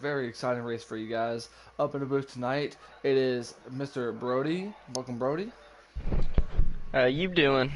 Very exciting race for you guys. Up in the booth tonight, it is Mr. Brody. Welcome, Brody. How you doing?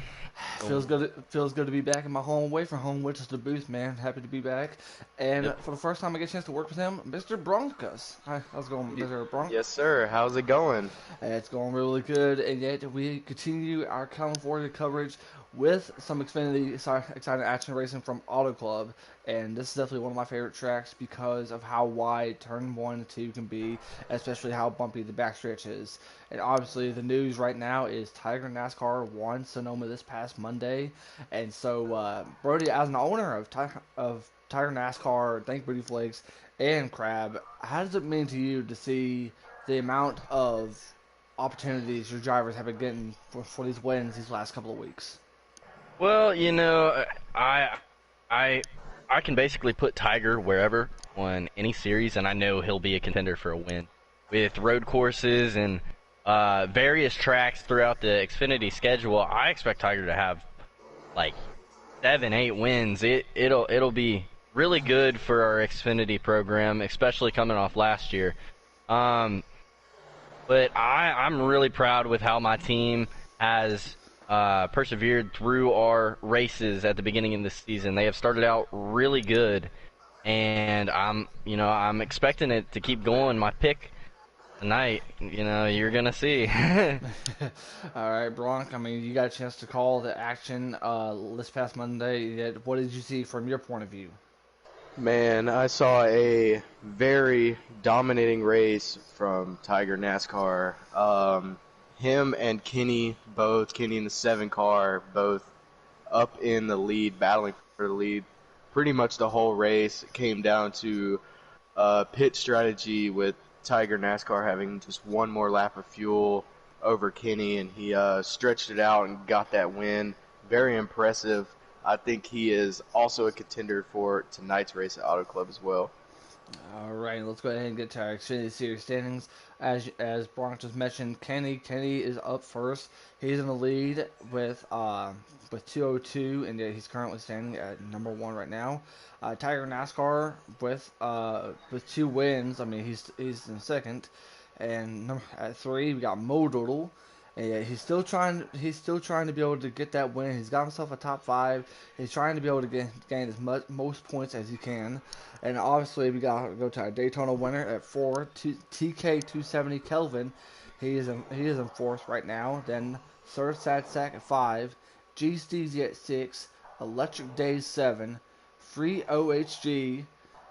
Feels good. Feels good to be back in my home away from home, which is the booth, man. Happy to be back. And Yep. for the first time, I get a chance to work with him, Mr. Broncos. Hi, how's it going, Y- Mr. Bronc? yes, sir. How's it going? It's going really good, and yet we continue our California coverage with some Xfinity exciting action racing from Auto Club. And this is definitely one of my favorite tracks because of how wide turn 1 and 2 can be, especially how bumpy the backstretch is. And obviously, the news right now is Tiger NASCAR won Sonoma this past Monday. And so, Brody, as an owner of Tiger NASCAR, Thank Booty Flakes, and Crab, how does it mean to you to see the amount of opportunities your drivers have been getting for these wins these last couple of weeks? Well, I I I can basically put Tiger wherever on any series, and I know he'll be a contender for a win. With road courses and various tracks throughout the Xfinity schedule, I expect Tiger to have like 7, 8 wins. It'll be really good for our Xfinity program, especially coming off last year. Um, But I'm really proud with how my team has persevered through our races at the beginning of this season. They have started out really good, and I'm expecting it to keep going. My pick tonight, you're gonna see. All right, Bronk. I mean, you got a chance to call the action this past Monday. What did you see from your point of view? Man, I saw a very dominating race from Tiger NASCAR. Him and Kenny, both Kenny in the 7 car, both up in the lead, battling for the lead. Pretty much the whole race came down to pit strategy with Tiger NASCAR having just one more lap of fuel over Kenny, and he stretched it out and got that win. Very impressive. I think he is also a contender for tonight's race at Auto Club as well. All right, let's go ahead and get to our Xfinity Series standings. As Bronk just mentioned, Kenny is up first. He's in the lead with 202, and he's currently standing at number one right now. Tiger NASCAR with 2 wins. I mean, he's in second, and at three we got Mo Doodle. And yeah, He's still trying to be able to get that win. He's got himself a top five. He's trying to be able to gain as most points as he can. And obviously, we got to go to our Daytona winner at four, TK 270 Kelvin. He is in fourth right now. Then Third Sad Sack at five, G Steezy at six, Electric Days seven, Free OHG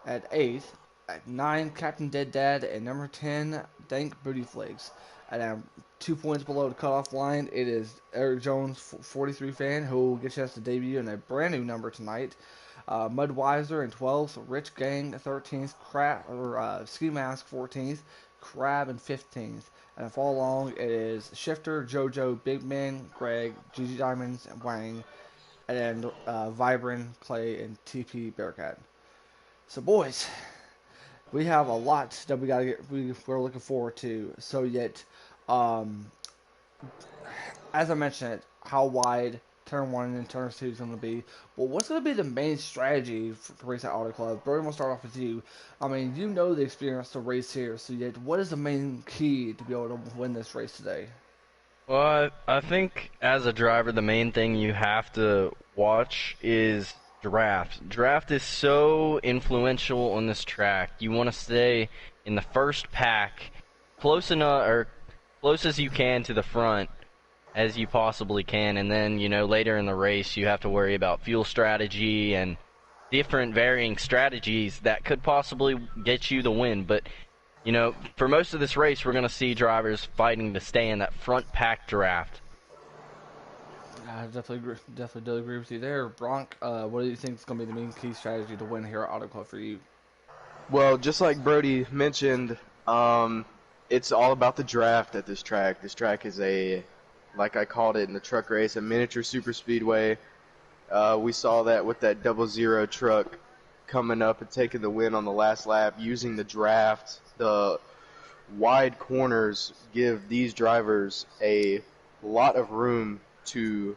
at eighth, at nine Captain Dead Dad, and number 10 Dank Booty Flakes. And 2 points below the cutoff line, it is Eric Jones, 43 fan, who will get a chance to debut in a brand new number tonight. Mudweiser in 12th, Rich Gang 13th, Ski Mask 14th, Crab in 15th. And if all along, it is Shifter, JoJo, Big Man, Greg, Gigi Diamonds, and Wang, and then Vibrant, Clay, and TP Bearcat. So, boys, we have a lot that we're looking forward to. So, yet, um, as I mentioned, how wide turn one and turn two is going to be. But what's going to be the main strategy for Race at Auto Club? Brody, we'll start off with you. I mean, you know the experience to race here. So, yet, what is the main key to be able to win this race today? Well, I think as a driver, the main thing you have to watch is draft. Draft is so influential on this track. You want to stay in the first pack, close enough or close as you can to the front as you possibly can, and then later in the race you have to worry about fuel strategy and different varying strategies that could possibly get you the win. But for most of this race, we're going to see drivers fighting to stay in that front pack draft. I definitely do agree with you there, Bronk. What do you think is going to be the main key strategy to win here at Auto Club for you? Well, just like Brody mentioned, it's all about the draft at this track. This track is like I called it in the truck race, a miniature super speedway. We saw that with that 00 truck coming up and taking the win on the last lap using the draft. The wide corners give these drivers a lot of room to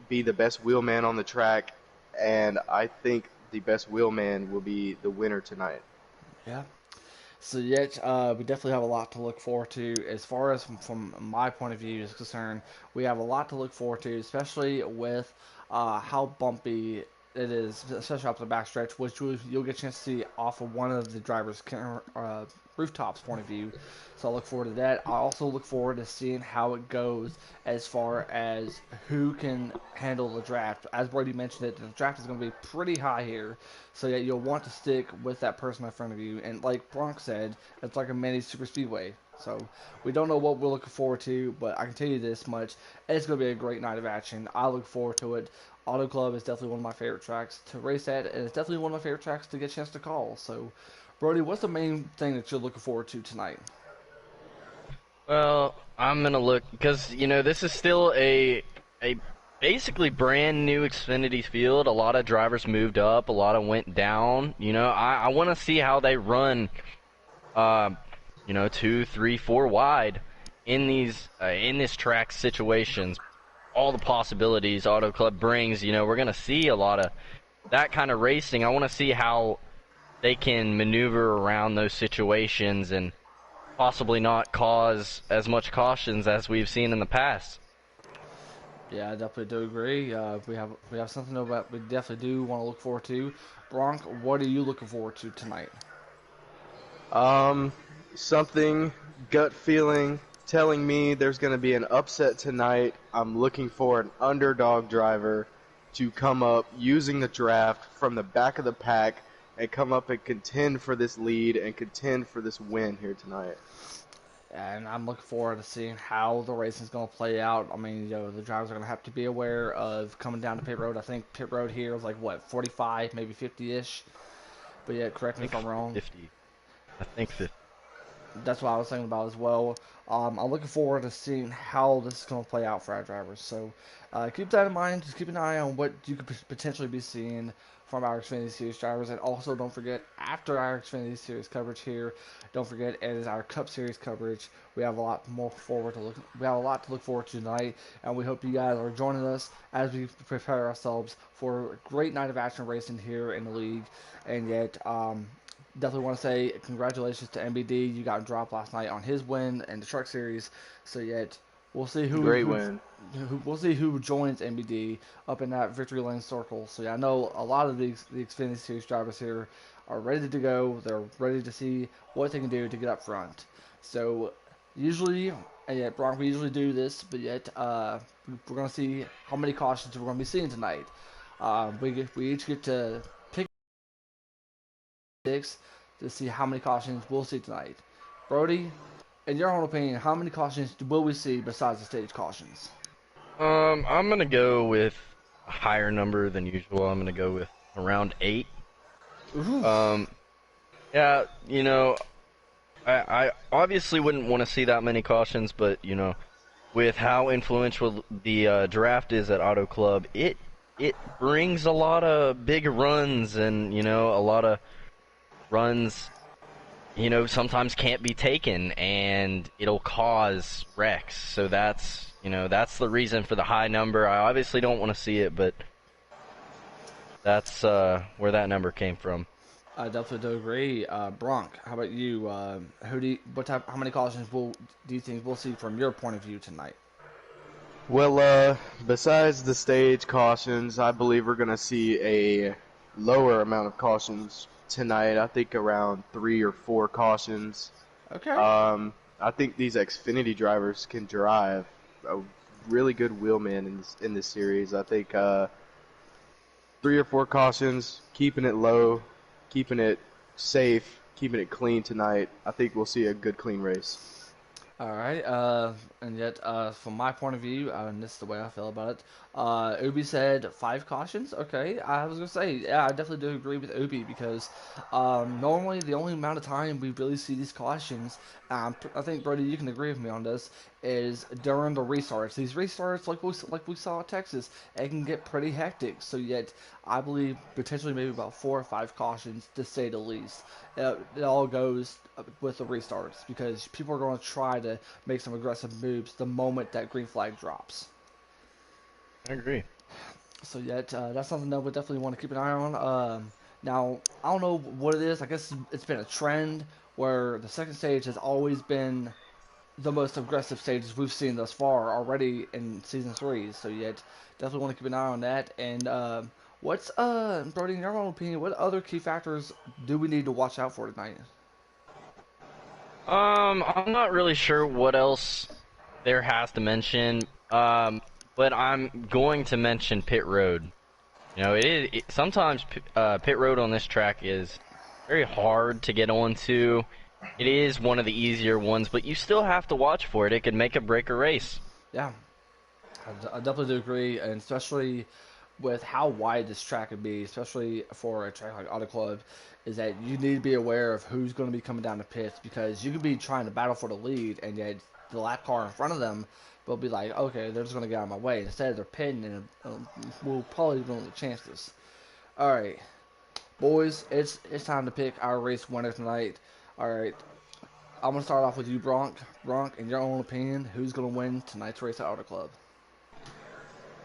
be the best wheelman on the track, and I think the best wheelman will be the winner tonight. Yeah. So yet, we definitely have a lot to look forward to. As far as from my point of view is concerned, we have a lot to look forward to, especially with how bumpy it is, especially off the backstretch, which you'll get a chance to see off of one of the drivers' rooftops point of view. So I look forward to that. I also look forward to seeing how it goes as far as who can handle the draft. As Brady mentioned, it the draft is going to be pretty high here, so yeah, you'll want to stick with that person in front of you. And like Bronk said, it's like a mini super speedway. So we don't know what we're looking forward to, but I can tell you this much: it's going to be a great night of action. I look forward to it. Auto Club is definitely one of my favorite tracks to race at, and it's definitely one of my favorite tracks to get a chance to call. So, Brody, what's the main thing that you're looking forward to tonight? Well, I'm gonna look because this is still a basically brand new Xfinity field. A lot of drivers moved up, a lot of went down. I want to see how they run. Um, 2, 3, 4 wide in these in this track situations. All the possibilities Auto Club brings. We're gonna see a lot of that kind of racing. I want to see how they can maneuver around those situations and possibly not cause as much cautions as we've seen in the past. Yeah, I definitely do agree. We have something about we definitely do want to look forward to. Bronk, what are you looking forward to tonight? Um, something gut feeling telling me there's going to be an upset tonight. I'm looking for an underdog driver to come up using the draft from the back of the pack and come up and contend for this lead and contend for this win here tonight. And I'm looking forward to seeing how the racing is going to play out. I mean, the drivers are going to have to be aware of coming down to pit road. I think pit road here is like what 45, maybe 50-ish. But yeah, correct me I if think I'm wrong. 50. I think 50. That's what I was thinking about as well. I'm looking forward to seeing how this is going to play out for our drivers. So keep that in mind. Just keep an eye on what you could potentially be seeing from our Xfinity Series drivers. And also, don't forget, after our Xfinity Series coverage here, don't forget it is our Cup Series coverage. We have a lot more forward to look. We have a lot to look forward to tonight, and we hope you guys are joining us as we prepare ourselves for a great night of action racing here in the league. And yet, definitely want to say congratulations to MBD. You got dropped last night on his win in the Truck Series. So yet we'll see Great win. we'll see who joins MBD up in that victory lane circle. So yeah, I know a lot of the Xfinity Series drivers here are ready to go. They're ready to see what they can do to get up front. So usually, and yet Bronk, we usually do this, but yet we're gonna see how many cautions we're gonna be seeing tonight. We each get to pick six to see how many cautions we'll see tonight. Brody, in your own opinion, how many cautions will we see besides the stage cautions? I'm gonna go with a higher number than usual. I'm gonna go with around 8. Ooh. Um, yeah, I obviously wouldn't want to see that many cautions, but with how influential the draft is at Auto Club, it brings a lot of big runs, and a lot of runs sometimes can't be taken, and it'll cause wrecks. So that's the reason for the high number. I obviously don't want to see it, but that's where that number came from. I definitely do agree. Bronk, how about you? How many cautions do you think we'll see from your point of view tonight? Well, besides the stage cautions, I believe we're going to see a lower amount of cautions tonight. I think around 3 or 4 cautions. Okay. I think these Xfinity drivers can drive a really good wheelman in this series. I think 3 or 4 cautions, keeping it low, keeping it safe, keeping it clean tonight. I think we'll see a good clean race. All right. And yet, from my point of view, and this is the way I feel about it. Ubi said 5 cautions. Okay, I was gonna say, yeah, I definitely do agree with Ubi because normally the only amount of time we really see these cautions, I think Brody, you can agree with me on this, is during the restarts. These restarts, like we saw at Texas, it can get pretty hectic. So yet, I believe potentially maybe about 4 or 5 cautions to say the least. It all goes with the restarts because people are going to try to make some aggressive moves the moment that green flag drops. I agree. So yet that's something that we definitely want to keep an eye on. Now, I don't know what it is. I guess it's been a trend where the second stage has always been the most aggressive stages we've seen thus far already in season 3. So yet definitely want to keep an eye on that. And what's Brody, in your own opinion, what other key factors do we need to watch out for tonight? I'm not really sure what else there has to mention. But I'm going to mention pit road. You know, sometimes pit road on this track is very hard to get onto. It is one of the easier ones, but you still have to watch for it. It could make a break a race. Yeah, I definitely do agree, and especially with how wide this track could be, especially for a track like Auto Club, is that you need to be aware of who's going to be coming down the pits because you could be trying to battle for the lead, and yet the lap car in front of them will be like, okay, they're just going to get out of my way. Instead, they're pitting, and we'll probably ruin the chances. All right, boys, it's time to pick our race winner tonight. All right, I'm going to start off with you, Bronk. Bronk, in your own opinion, who's going to win tonight's race at Auto Club?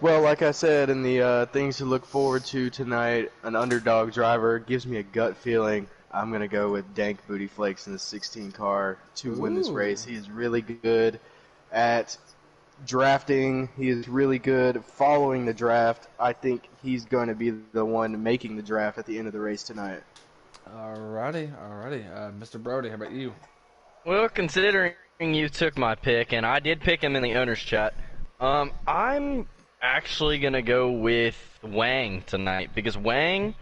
Well, like I said, in the things to look forward to tonight, an underdog driver gives me a gut feeling. I'm going to go with Dank Booty Flakes in the 16 car to win this Ooh. race. He is really good at drafting. He is really good following the draft. I think he's going to be the one making the draft at the end of the race tonight. Alrighty, alrighty. Mr. Brody, how about you? Well, considering you took my pick, and I did pick him in the owner's chat, I'm actually gonna go with Wang tonight because Wang,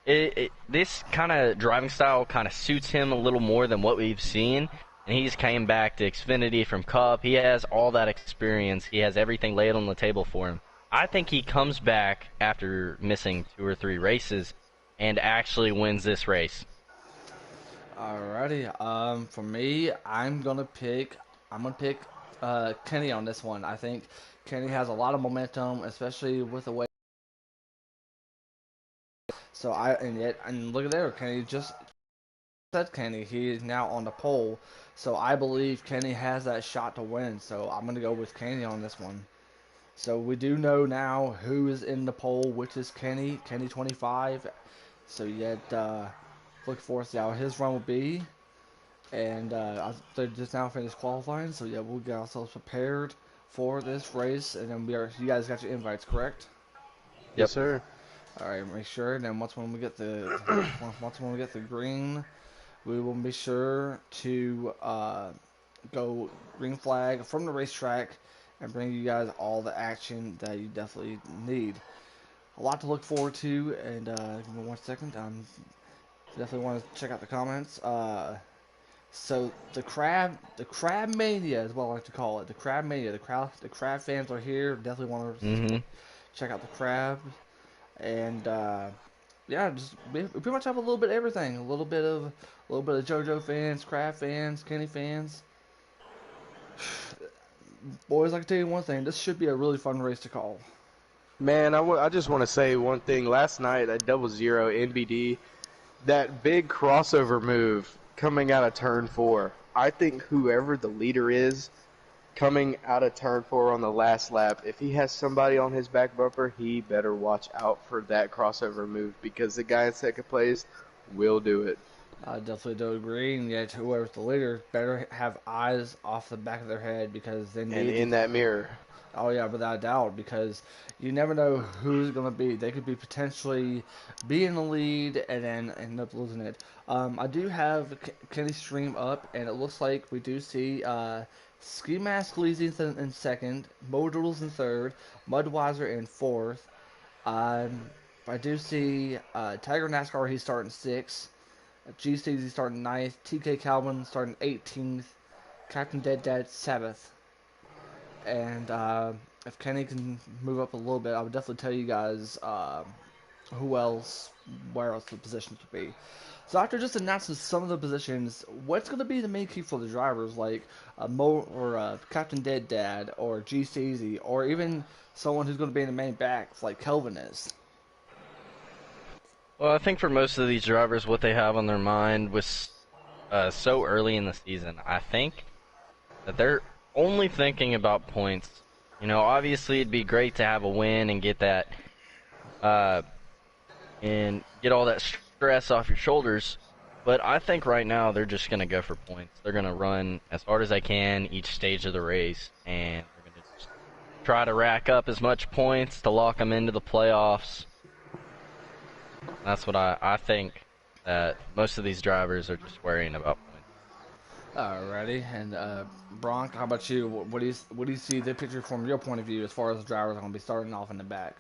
this kind of driving style kind of suits him a little more than what we've seen. And he's came back to Xfinity from Cup. He has all that experience. He has everything laid on the table for him. I think he comes back after missing 2 or 3 races and actually wins this race. Alrighty. For me, I'm gonna pick Kenny on this one. I think Kenny has a lot of momentum, especially with the way. So and look at there, Kenny just said Kenny. He is now on the pole. So I believe Kenny has that shot to win. So I'm gonna go with Kenny on this one. So we do know now who is in the poll, which is Kenny, Kenny 25. So yet, look forward to see how his run will be. And they just now finished qualifying, so yeah, we'll get ourselves prepared for this race. And then you guys got your invites, correct? Yes, Yep. sir. All right, make sure. And then once when we get the green, we will be sure to go green flag from the racetrack and bring you guys all the action that you definitely need. A lot to look forward to, and give me 1 second. Definitely want to check out the comments. So the crab mania is what I like to call it. The crab mania. The crab fans are here. Definitely want to Mm-hmm. check out the crab, and yeah, we pretty much have a little bit of everything. A little bit of JoJo fans, crab fans, Kenny fans. Boys, I can tell you one thing. This should be a really fun race to call. Man, I just want to say one thing. Last night at Double Zero NBD, that big crossover move coming out of turn 4. I think whoever the leader is coming out of turn 4 on the last lap, if he has somebody on his back bumper, he better watch out for that crossover move because the guy in second place will do it. I definitely do agree, and yet whoever's the leader better have eyes off the back of their head because they And need. in that mirror. Oh yeah, without a doubt, because you never know who's gonna be. They could be potentially be in the lead and then end up losing it. I do have Kenny's stream up, and it looks like we do see Ski Mask Leasing in second, Modals in third, Mudwiser in fourth. Um, I do see Tiger NASCAR. He's starting sixth. GCZ starting ninth. TK Calvin starting 18th. Captain Dead Dad seventh. And if Kenny can move up a little bit, I would definitely tell you guys where else the positions would be. So after just announcing some of the positions, what's going to be the main key for the drivers, like Mo or Captain Dead Dad or GCZ, or even someone who's going to be in the main back, like Kelvin is? Well, I think for most of these drivers, what they have on their mind was so early in the season. I think that they're only thinking about points. You know, obviously it'd be great to have a win and get that, and get all that stress off your shoulders. But I think right now they're just going to go for points. They're going to run as hard as they can each stage of the race, and they're going to just try to rack up as much points to lock them into the playoffs. That's what I think that most of these drivers are just worrying about points. Alrighty, and Bronk, how about you? What do you see the picture from your point of view as far as the drivers are going to be starting off in the back?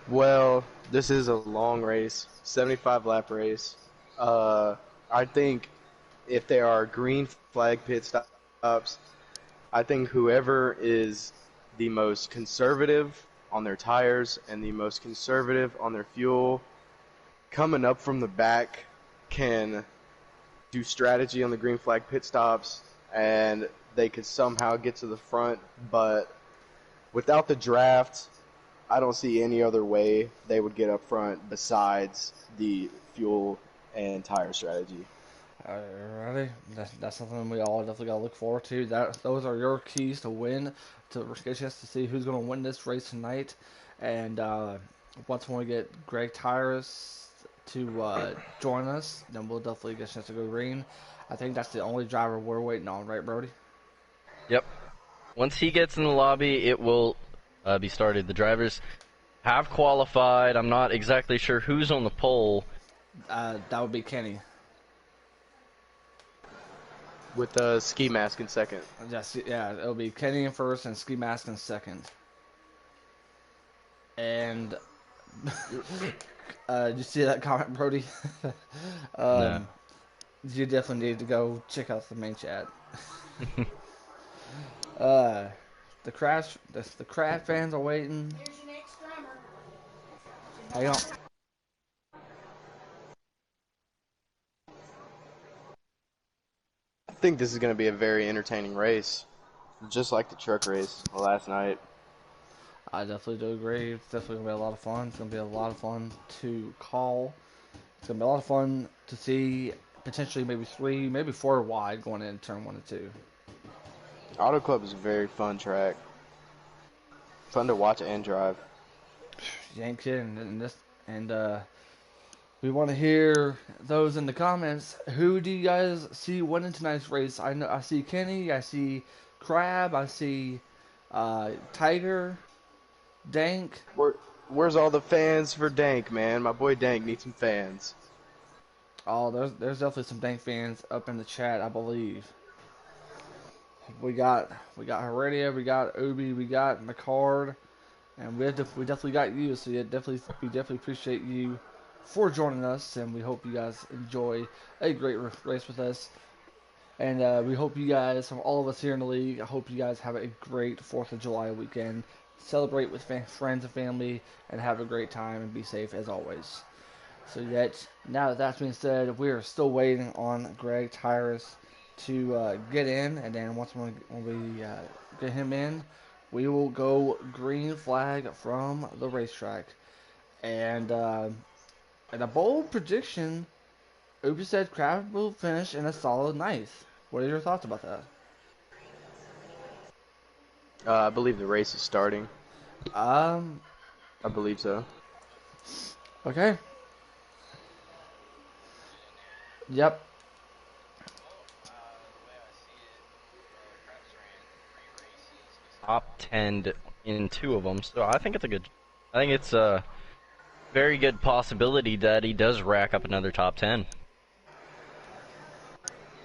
Well, this is a long race, 75 lap race. Uh, I think if there are green flag pit stops, I think whoever is the most conservative on their tires and the most conservative on their fuel coming up from the back can do strategy on the green flag pit stops and they could somehow get to the front. But without the draft, I don't see any other way they would get up front besides the fuel and tire strategy. Alrighty, that's something we all definitely got to look forward to. Those are your keys to win, to get a chance to see who's going to win this race tonight. And once we get Greg Tyrus to join us, then we'll definitely get a chance to go green. I think that's the only driver we're waiting on, right, Brody? Yep. Once he gets in the lobby, it will be started. The drivers have qualified. I'm not exactly sure who's on the pole. That would be Kenny. With the ski mask in second. Yes, yeah, it'll be Kenny in first and Ski Mask in second. And did you see that comment, Brody? No. um, you definitely need to go check out the main chat. Uh, the craft fans are waiting. Hang on. I think this is going to be a very entertaining race, just like the truck race last night. I definitely do agree. It's definitely gonna be a lot of fun. It's gonna be a lot of fun to call. It's gonna be a lot of fun to see potentially maybe three, maybe four wide going in turn 1 and 2. Auto Club is a very fun track. Fun to watch and drive. You ain't kidding. And we want to hear those in the comments. Who do you guys see winning tonight's race? I see Kenny. I see Crab. I see Tiger. Dank. Where's all the fans for Dank, man? My boy Dank needs some fans. Oh, there's definitely some Dank fans up in the chat, I believe. We got Heredia, we got Obi, we got McCard, and we definitely got you. So yeah, we definitely appreciate you for joining us, and we hope you guys enjoy a great race with us. And we hope you guys, from all of us here in the league, I hope you guys have a great 4th of July weekend. Celebrate with friends and family, and have a great time, and be safe as always. So yet, now that that's been said, we are still waiting on Greg Tyrus to get in, and then once when we get him in, we will go green flag from the racetrack. And a bold prediction, Ubi said Kraft will finish in a solid ninth. What are your thoughts about that? I believe the race is starting. Um, I believe so. okay. Yep. Top 10 in 2 of them, so I think it's a very good possibility that he does rack up another top 10.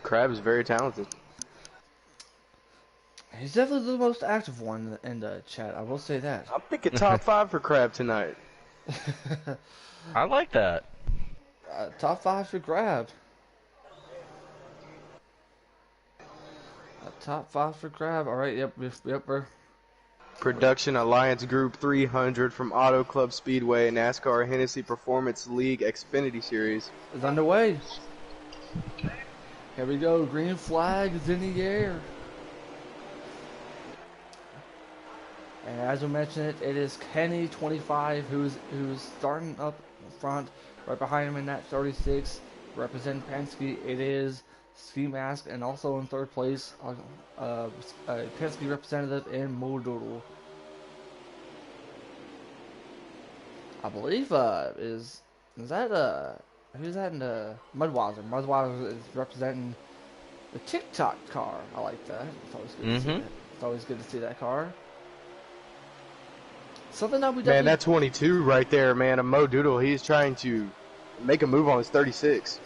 Crab is very talented. He's definitely the most active one in the chat, I will say that. I'm thinking top 5 for Crab tonight. I like that. Top 5 for Grab. Top 5 for Grab. Alright, yep, bro. Production Alliance Group 300 from Auto Club Speedway NASCAR Hennessy Performance League Xfinity Series. It's underway. Here we go. Green flag is in the air. And as we mentioned, it is Kenny 25 who's starting up front. Right behind him in that 36, representing Penske, it is Ski Mask, and also in third place, Penske representative in Modoodle. I believe is that who's that in the Mudweiser? Mudweiser is representing the TikTok car. I like that. It's always good to see Mm-hmm. that. It's always good to see that car. Something that we Man, definitely. that 22 right there, man, a Mo Doodle, he's trying to make a move on his 36.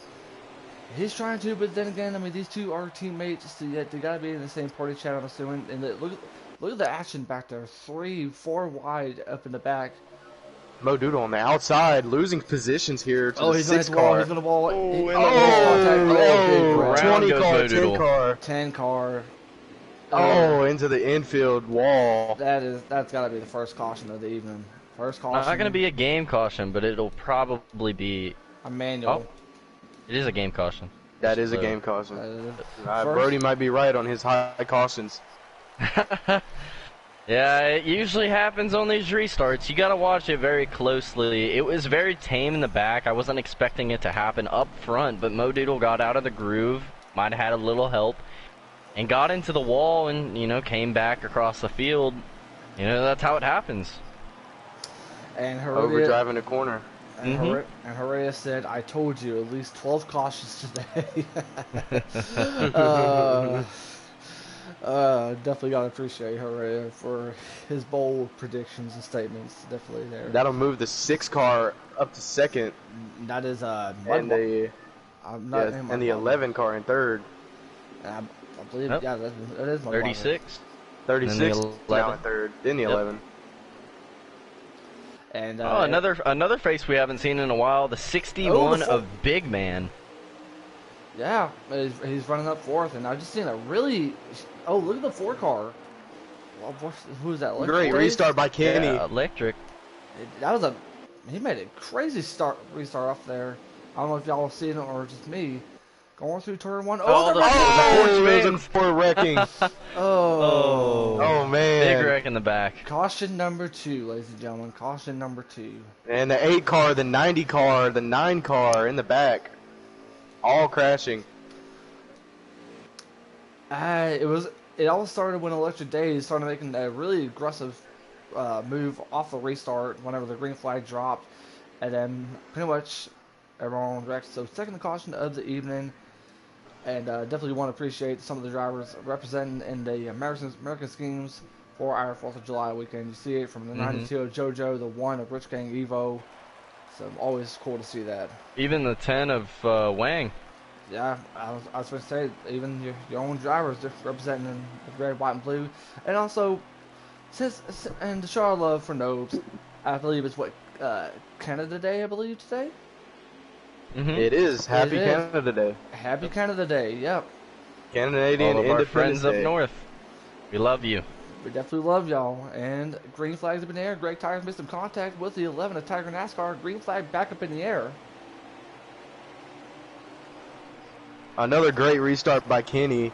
He's trying to, but then again, I mean, these two are teammates. So yet they gotta be in the same party chat, I'm assuming. And look at the action back there. 3, 4 wide up in the back. Mo Doodle on the outside, losing positions here to Oh, the he's gonna hit 6 the wall. car. He's gonna ball. Oh, He, in the contact. wall. Big wreck. 20 goes car, Mo 10 Doodle. car. 10 car. Oh, into the infield wall. That's gotta be the first caution of the evening. First caution. Not gonna be a game caution, but it'll probably be. a manual. Oh, it is a game caution. That is a So- game caution. First- Brody might be right on his high cautions. Yeah, it usually happens on these restarts. You gotta watch it very closely. It was very tame in the back. I wasn't expecting it to happen up front, but Mo Doodle got out of the groove, might have had a little help, and got into the wall and, came back across the field. That's how it happens. And Heredia, Overdriving the corner. and Heredia said, "I told you, at least 12 cautions today." Definitely gotta appreciate Heredia for his bold predictions and statements. Definitely there. That'll move the 6 car up to second, That is and the I'm not in and the Mudweiser. 11 car in third. I believe, Yep. yeah, that is Mudweiser. 36. 36 And the now 11. in third. Then the Yep. 11. And Oh, another face we haven't seen in a while. The 61 full- of Big Man. yeah, he's running up fourth, and I just seen a really. Oh, look at the 4 car. Well, who's that? Great Electric restart by Kenny. Yeah, electric. That was he made a crazy restart off there. I don't know if y'all have seen it or just me. Going through turn 1. Oh, The the- wreck! Oh, Porch it was a Vans. poor wrecking. Oh. Oh, man. Big wreck in the back. Caution number 2, ladies and gentlemen. Caution number 2. And the 8 car, the 90 car, the 9 car in the back. All crashing. It all started when Electric Days started making a really aggressive move off the restart whenever the green flag dropped, and then pretty much everyone wrecked. So second caution of the evening, and definitely want to appreciate some of the drivers representing in the American schemes for our 4th of July weekend. You see it from the 92 of JoJo, the 1 of Rich Gang Evo. So always cool to see that. Even the 10 of Wang. Yeah, I was going to say, even your own drivers just representing in the red, white, and blue. And also, and to show our love for Nobes, I believe it's Canada Day, I believe, today? Mm-hmm. It is. Happy It is. Canada Day. Happy Canada Day, yep. Canadian All of our Independence friends Day. up north. We love you. We definitely love y'all. And green flags up in the air. Greg Tigers missed some contact with the 11 of Tiger NASCAR. Green flag back up in the air. Another great restart by Kenny.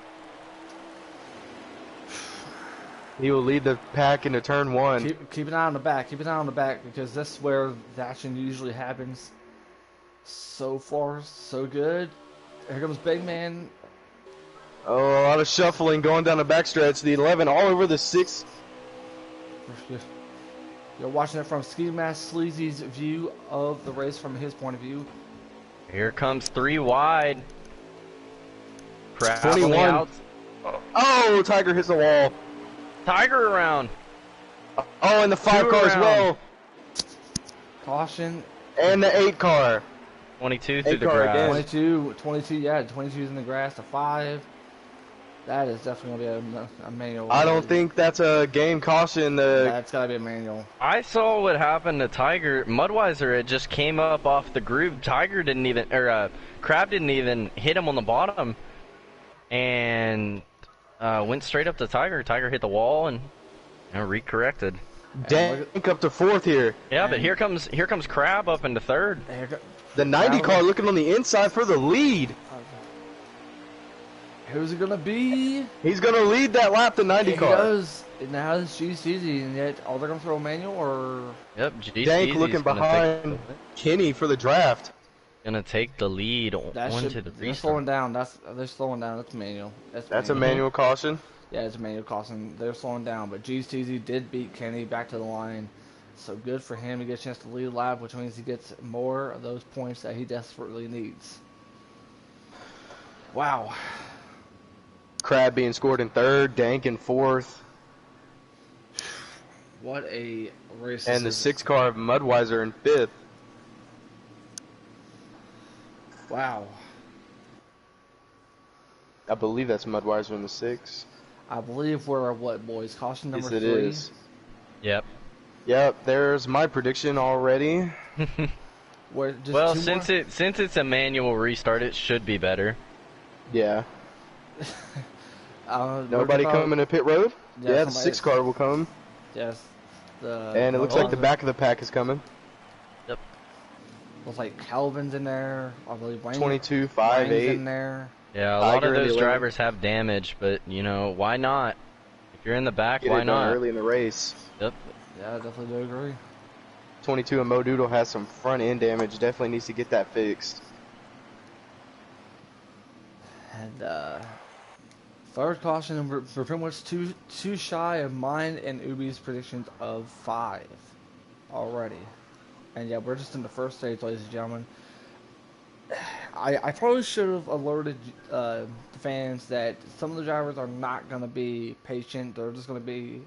He will lead the pack into turn 1. Keep an eye on the back. Keep an eye on the back because that's where the action usually happens. So far, so good. Here comes Big Man. Oh, a lot of shuffling going down the backstretch. The 11 all over the 6. You're watching it from Ski Mask Sleazy's view of the race from his point of view. Here comes 3 wide. Crap on the 21. outs. Oh, Tiger hits the wall. Tiger around. Oh, and the 5 Two car as around. well. Caution. And the 8 car. 22 through the car grass. again. 22, yeah, 22 is in the grass. The 5. That is definitely going to be a manual. I don't think that's a game caution. That's got to be a manual. I saw what happened to Tiger. Mudweiser, it just came up off the groove. Tiger didn't even, Crab didn't even hit him on the bottom. And went straight up to Tiger. Tiger hit the wall and recorrected. Dank up to 4th here. Yeah, but here comes Crab up into 3rd. The 90 car looking on the inside for the lead. Who's it going to be? He's going to lead that lap, the 90 He car. does. Now it's GCZ, and yet, they're going to throw a manual, or... Yep, GC's Dank looking behind Kenny for the draft. Gonna take the lead That onto should, the they're restart. slowing down. They're slowing down. That's manual. That's a manual caution. Yeah, it's a manual caution. They're slowing down, but GCZ did beat Kenny back to the line. So good for him to get a chance to lead a lap, which means he gets more of those points that he desperately needs. Wow. Crab being scored in third, Dank in fourth, What a race and the this is. 6 car of Mudweiser in fifth. Wow. I believe that's Mudweiser in the 6. I believe we're what, boys? Caution number Yes, it 3? is. Yep. Yep, there's my prediction already. Well, since it's a manual restart, it should be better. Yeah. Nobody coming to pit road? Yeah, the 6 car will come. Yes. And it looks like the back of the pack is coming. Yep. Looks like Calvin's in there. I believe Wayne, 22, 5, 8. in there. Yeah, a lot of those drivers have damage, but you know, why not? If you're in the back, Get why it done not? early in the race. Yep. Yeah, I definitely do agree. 22 and Mo Doodle has some front end damage. Definitely needs to get that fixed. And third caution, we're pretty much too shy of mine and Ubi's predictions of 5 already. And yeah, we're just in the first stage, ladies and gentlemen. I probably should have alerted the fans that some of the drivers are not going to be patient. They're just going to be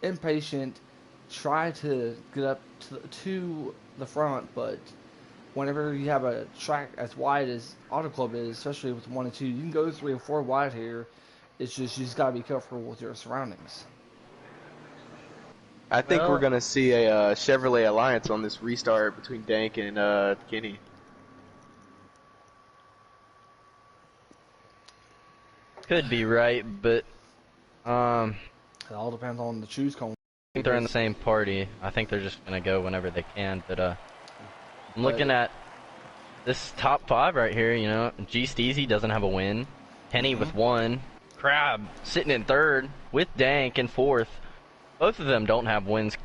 impatient, try to get up to the front, but whenever you have a track as wide as Auto Club is, especially with 1 and 2, you can go 3 and 4 wide here. It's just you just got to be careful with your surroundings. I think we're going to see a Chevrolet alliance on this restart between Dank and Kenny. Could be right, but It all depends on the choose cone. I think they're in the same party. I think they're just gonna go whenever they can. But I'm looking at this top 5 right here. You know, G Steezy doesn't have a win. Henny with 1. Crab sitting in 3rd with Dank in 4th. Both of them don't have wins.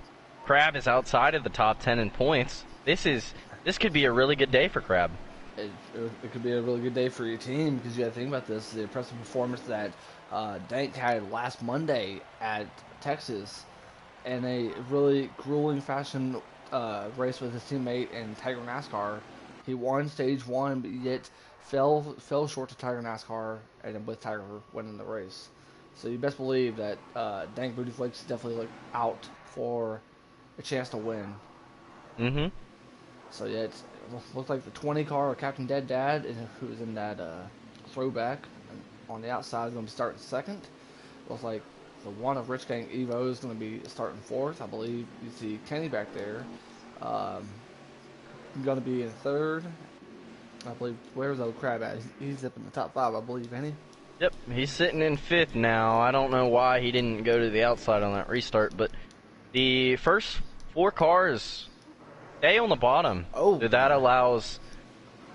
Crab is outside of the top 10 in points. This could be a really good day for Crab. It could be a really good day for your team because you got to think about this. The impressive performance that Dank had last Monday at Texas in a really grueling fashion race with his teammate in Tiger NASCAR. He won stage 1, but yet fell short to Tiger NASCAR, and with Tiger winning the race. So you best believe that Dank Booty Flakes is definitely out for a chance to win. Mm-hmm. So yeah, it looks like the 20 car of Captain Dead Dad, who's in that throwback on the outside, is going to be starting 2nd. Looks like the one of Rich Gang Evo is going to be starting 4th. I believe you see Kenny back there. Going to be in 3rd. I believe, where's old Crab at? He's up in the top 5, I believe, ain't he? Yep, he's sitting in 5th now. I don't know why he didn't go to the outside on that restart, but the first 4 cars stay on the bottom. Oh. So that allows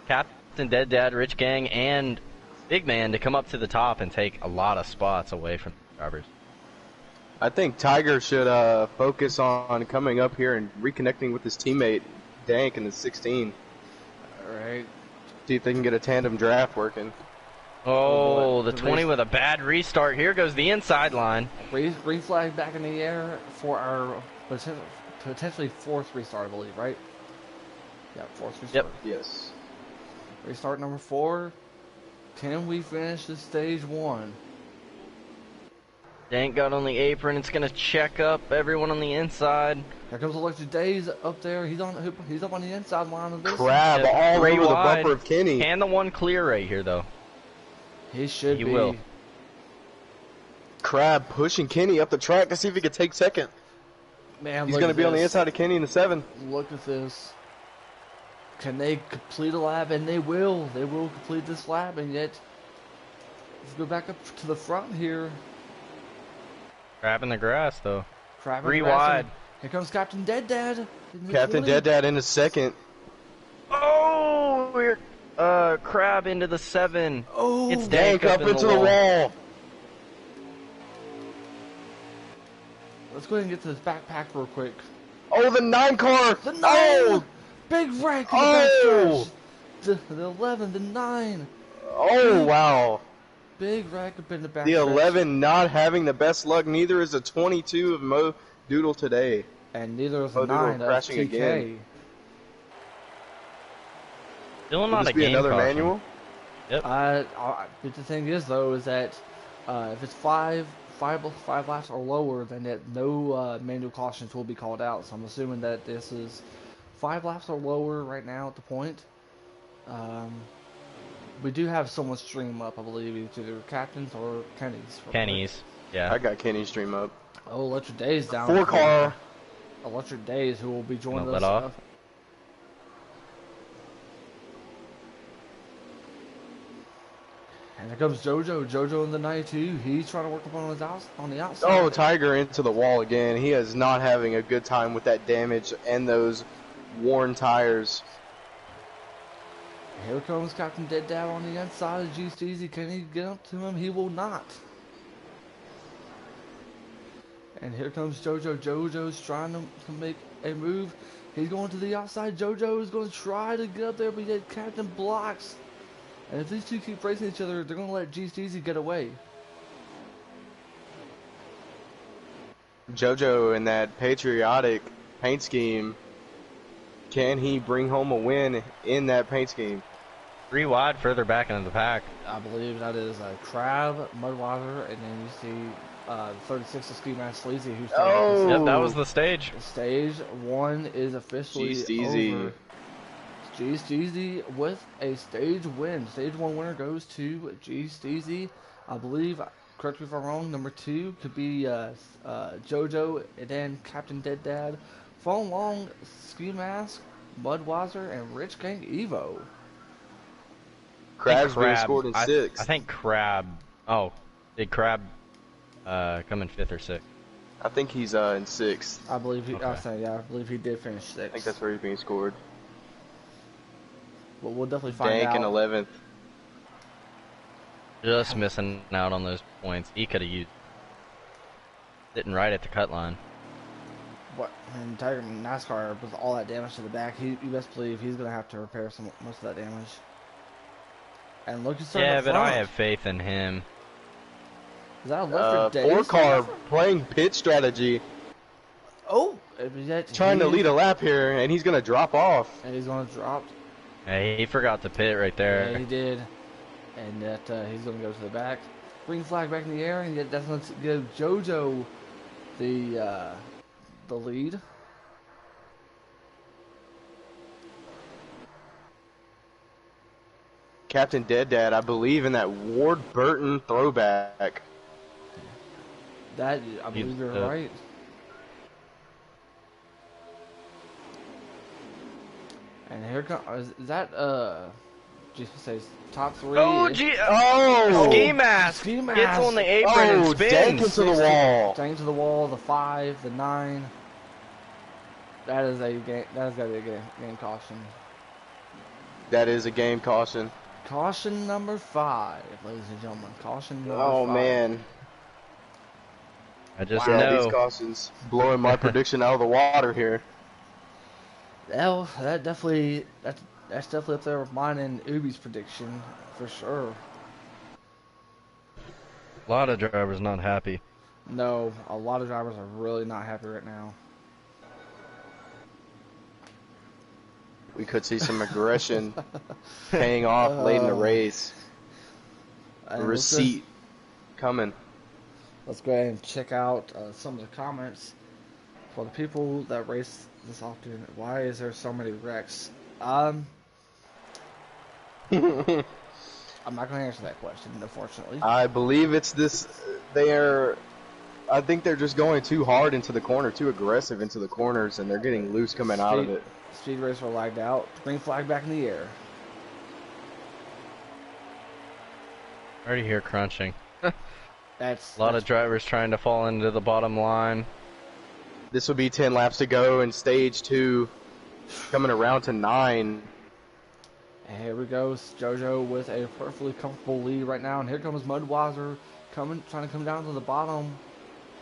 Captain Dead Dad, Rich Gang, and Big Man to come up to the top and take a lot of spots away from the drivers. I think Tiger should focus on coming up here and reconnecting with his teammate Dank in the 16. All right. See if they can get a tandem draft working. Oh, the 20 with a bad restart. Here goes the inside line. Green flag back in the air for our potentially 4th restart, I believe, right? Yeah, 4th restart. Yep. Yes. Restart number 4. Can we finish this stage 1? Dank got on the apron. It's going to check up everyone on the inside. Here comes Electric Days up there. He's up on the inside line of this. Crab Yep, all three over the wide. bumper of Kenny. Can the one clear right here, though? He should He be. will. Crab pushing Kenny up the track to see if he can take 2nd. Man, He's going to be on the inside of Kenny in the 7. Look at this. Can they complete a lap? And they will. They will complete this lap, and yet let's go back up to the front here. Crab in the grass, though. Crab 3 wide. Here comes Captain Dead Dad. Captain Dead Dad in the 2nd. Oh, we're Crab into the 7. Oh, It's Dank Dank up into the wall. Let's go ahead and get to this backpack real quick. Oh, the 9 car. The 9! Oh, Big wreck in Oh! the backstretch. The 11, the 9. oh wow. Big rack up in the back. The 11 not having the best luck. Neither is the 22 of Mo Doodle today. And neither is the Oh, dude, we're 9 of crashing TK. again. Still Will not this a be game another caution. manual? Yep. But the thing is, though, is that if it's five laps or lower, then no manual cautions will be called out. So I'm assuming that this is 5 laps or lower right now at the point. We do have someone stream up, I believe, either Captain's or Kenny's. Kenny's. Yeah. I got Kenny's stream up. Oh, Electric Days down. 4-car. Electric Days, who will be joining Gonna us. let off? And here comes JoJo. JoJo in the 92. He's trying to work up on the outside. Oh, Tiger into the wall again. He is not having a good time with that damage and those worn tires. Here comes Captain Dead Dad on the inside of G Steezy. Can he get up to him? He will not. And here comes JoJo. JoJo's trying to make a move. He's going to the outside. JoJo is going to try to get up there, but yet Captain blocks. And if these two keep racing each other, they're going to let G Steezy get away. JoJo in that patriotic paint scheme. Can he bring home a win in that paint scheme? 3 wide further back into the pack. I believe that is Crab, Mudwater, and then you see 36 of Ski Mask Sleazy, who's Oh! Yep, that was the stage. Stage 1 is officially G-Steezy. over. G-Steezy with a stage win. Stage 1 winner goes to G-Steezy. I believe, correct me if I'm wrong, number 2 could be JoJo, and then Captain Dead Dad. Following along, Ski Mask, Mudwazer, and Rich Gang Evo. Crab's been scored in 6th. I think Crab. Oh, did Crab come in 5th or 6th? I think he's in 6th. I believe he. Okay. I believe he did finish 6th. I think that's where he's being scored. But we'll definitely find Dank out. in 11th. Just missing out on those points. He could have used. Sitting right at the cut line. What? And Tiger NASCAR with all that damage to the back, you best believe he's gonna have to repair most of that damage. And look at Yeah, but I front. have faith in him. Is that a left for days? 4-car playing pit strategy. Oh, Trying to lead a lap here, and he's going to drop off. And he's gonna drop. Hey, he forgot to pit right there. Yeah, he did. And that he's gonna go to the back. Green flag back in the air, and yet that's gonna give JoJo the lead. Captain Dead Dad, I believe in that Ward Burton throwback. That I believe you're right. And here comes is that just say top 3. Oh, gee! Oh! Ski mask! Ski mask. Gets on the apron Oh, and dank spins. into the wall. Dang to the wall, the 5, the 9. That is a game. That has got to be a game caution. That is a game caution. Caution number 5, ladies and gentlemen. Caution number 5. Oh, man. I just Yeah, know. these cautions blowing my prediction out of the water here. Well, that's definitely up there with mine and Ubi's prediction for sure. A lot of drivers not happy. No, a lot of drivers are really not happy right now. We could see some aggression paying off late in the race. And Receipt coming. Let's go ahead and check out some of the comments for the people that race this often. Why is there so many wrecks? I'm not going to answer that question, unfortunately. I believe it's this. I think they're just going too hard into the corner, too aggressive into the corners, and they're getting loose coming out of it. Speed racer lagged out. Green flag back in the air. Already hear crunching. That's A lot of drivers trying to fall into the bottom line. This will be 10 laps to go in stage 2, coming around to 9. And here we go, JoJo with a perfectly comfortable lead right now, and here comes Mudwazer trying to come down to the bottom.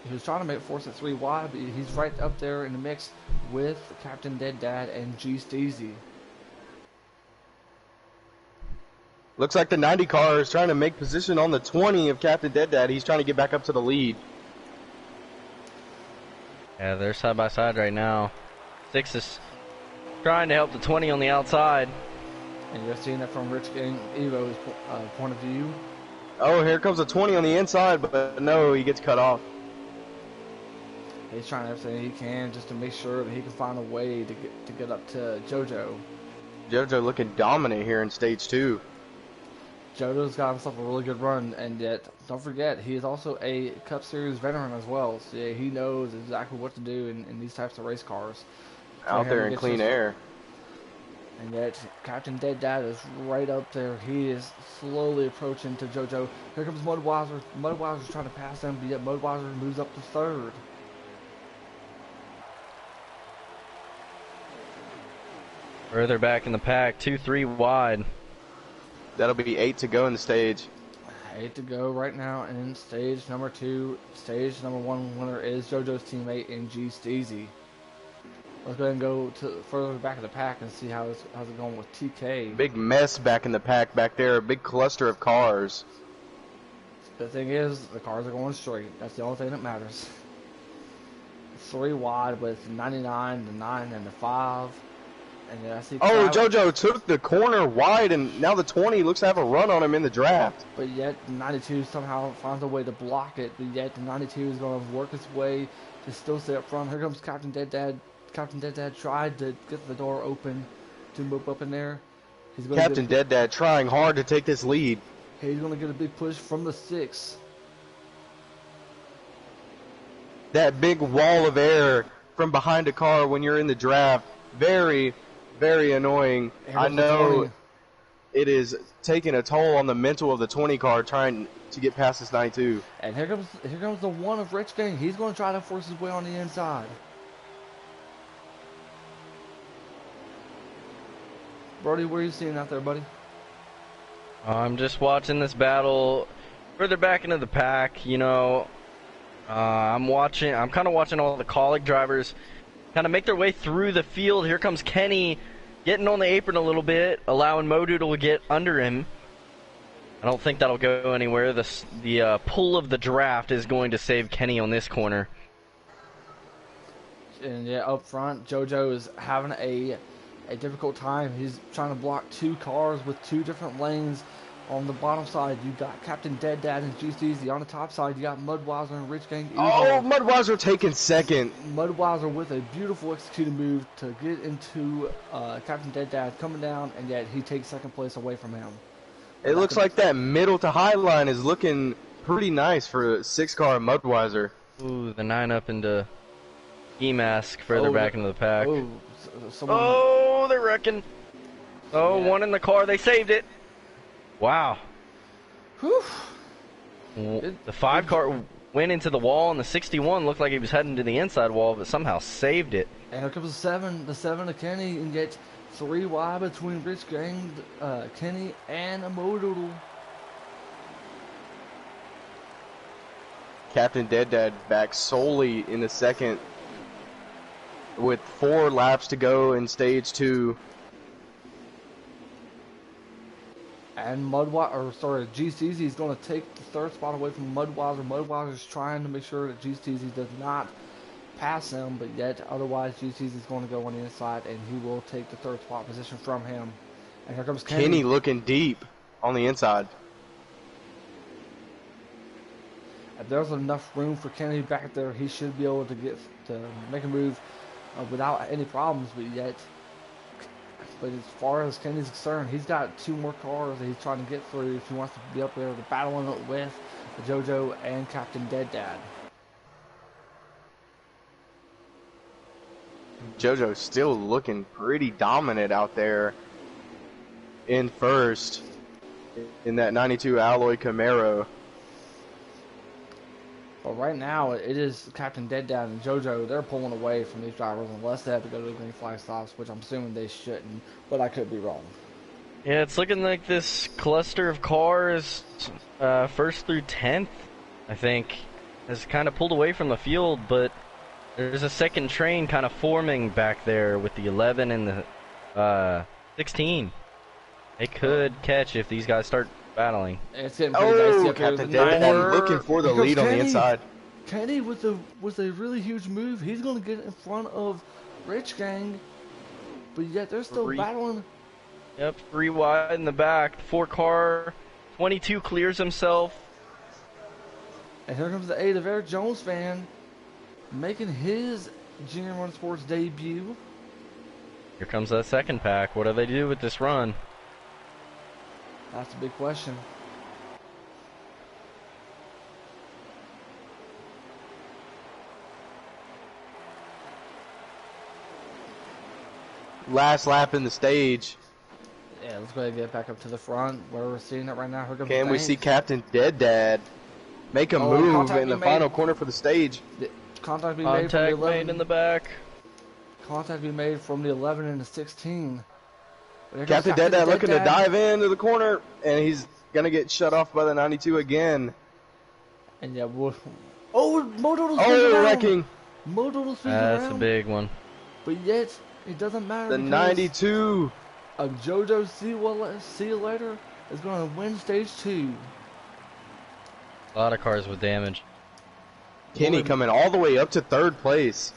He was trying to make force at 3 wide, but he's right up there in the mix with Captain Dead Dad and G Steezy. Looks like the 90 car is trying to make position on the 20 of Captain Dead Dad. He's trying to get back up to the lead. Yeah, they're side by side right now. 6 is trying to help the 20 on the outside. And you're seeing that from Rich Gang Evo's point of view. Oh, here comes a 20 on the inside, but no, he gets cut off. He's trying everything he can just to make sure that he can find a way to get up to JoJo. JoJo looking dominant here in stage 2. JoJo's got himself a really good run, and yet, don't forget, he is also a Cup Series veteran as well. So yeah, he knows exactly what to do in these types of race cars. Out there in clean air. And yet, Captain Dead Dad is right up there. He is slowly approaching to JoJo. Here comes Mudweiser. Mudweiser's trying to pass him, but yet Mudweiser moves up to third. Further back in the pack, 2-3 wide. That'll be 8 to go in the stage. 8 to go right now in stage number 2. Stage number 1 winner is JoJo's teammate in G Steezy. Let's go ahead and go to further back of the pack and see how's it going with TK. Big mess back in the pack back there. A big cluster of cars. The thing is, the cars are going straight. That's the only thing that matters. 3 wide with 99, the 9, and the 5. And then I see JoJo took the corner wide, and now the 20 looks to have a run on him in the draft. But yet, the 92 somehow finds a way to block it. But yet, the 92 is going to work its way to still stay up front. Here comes Captain Dead Dad. Captain Dead Dad tried to get the door open to move up in there. Captain Dead Dad trying hard to take this lead. He's going to get a big push from the 6. That big wall of air from behind a car when you're in the draft. Very, very annoying. I know it is taking a toll on the mental of the 20 car trying to get past this 92. And here comes the 1 of Rich Gang. He's going to try to force his way on the inside. Brody, what are you seeing out there, buddy? I'm just watching this battle further back into the pack. You know, I'm kind of watching all the colic drivers kind of make their way through the field. Here comes Kenny getting on the apron a little bit, allowing Modoodle to get under him. I don't think that'll go anywhere. The pull of the draft is going to save Kenny on this corner. And yeah, up front, JoJo is having a difficult time. He's trying to block 2 cars with 2 different lanes. On the bottom side, you got Captain Dead Dad and GCZ. On the top side, you got Mudweiser and Rich Gang Evo. Oh, Mudweiser taking second. Mudweiser with a beautiful executed move to get into Captain Dead Dad coming down, and yet he takes second place away from him. It looks like that middle to high line is looking pretty nice for a 6-car Mudweiser. Ooh, the 9 up into E-Mask further back into the pack. Oh, they're wrecking. Oh, yeah. 1 in the car. They saved it. Wow. Whew. The 5 car went into the wall, and the 61 looked like he was heading to the inside wall, but somehow saved it. And here comes the 7 of Kenny, and yet 3 wide between Rich Gang, Kenny, and a Modoodle. Captain Dead Dad back solely in the second with 4 laps to go in stage 2. And GCZ is going to take the 3rd spot away from Mudweiser. Mudweiser's trying to make sure that GCZ does not pass him, but yet otherwise GCZ is going to go on the inside, and he will take the 3rd spot position from him. And here comes Kenny. Kenny looking deep on the inside. If there's enough room for Kenny back there, he should be able to make a move without any problems, but as far as Kenny's concerned, he's got 2 more cars that he's trying to get through if he wants to be up there to battling it with JoJo and Captain Dead Dad. JoJo's still looking pretty dominant out there in first in that 92 Alloy Camaro. But right now, it is Captain Dead Dad and JoJo. They're pulling away from these drivers unless they have to go to the green flag stops, which I'm assuming they shouldn't, but I could be wrong. Yeah, it's looking like this cluster of cars, 1st through 10th, I think, has kind of pulled away from the field, but there's a second train kind of forming back there with the 11 and the 16. They could catch if these guys start battling. It's getting pretty dicey up Captain there. Dead Dad looking for the lead on the inside. Kenny with a really huge move. He's going to get in front of Rich Gang, but yet they're still Three. battling. Yep, 3 wide in the back. 4 car. 22 clears himself. And here comes the aid of Eric Jones fan, making his Junior Motorsports debut. Here comes that second pack. What do they do with this run? That's a big question. Last lap in the stage. Yeah, let's go ahead and get back up to the front where we're seeing it right now. Here comes Can we Banks. see Captain Dead Dad make a Oh, move contact in the being made. final corner for the stage? Contact being made from the Contact 11. made in the back. Contact being made from the 11 and the 16. But here comes Captain Dead Dad looking to dive into the corner, and he's going to get shut off by the 92 again. And yeah, Modo's Oh, wrecking. Modo's spinning That's around. a big one. But yet, it doesn't matter. The because 92. JoJo See You Later is going to win stage 2. A lot of cars with damage. Kenny coming all the way up to third place.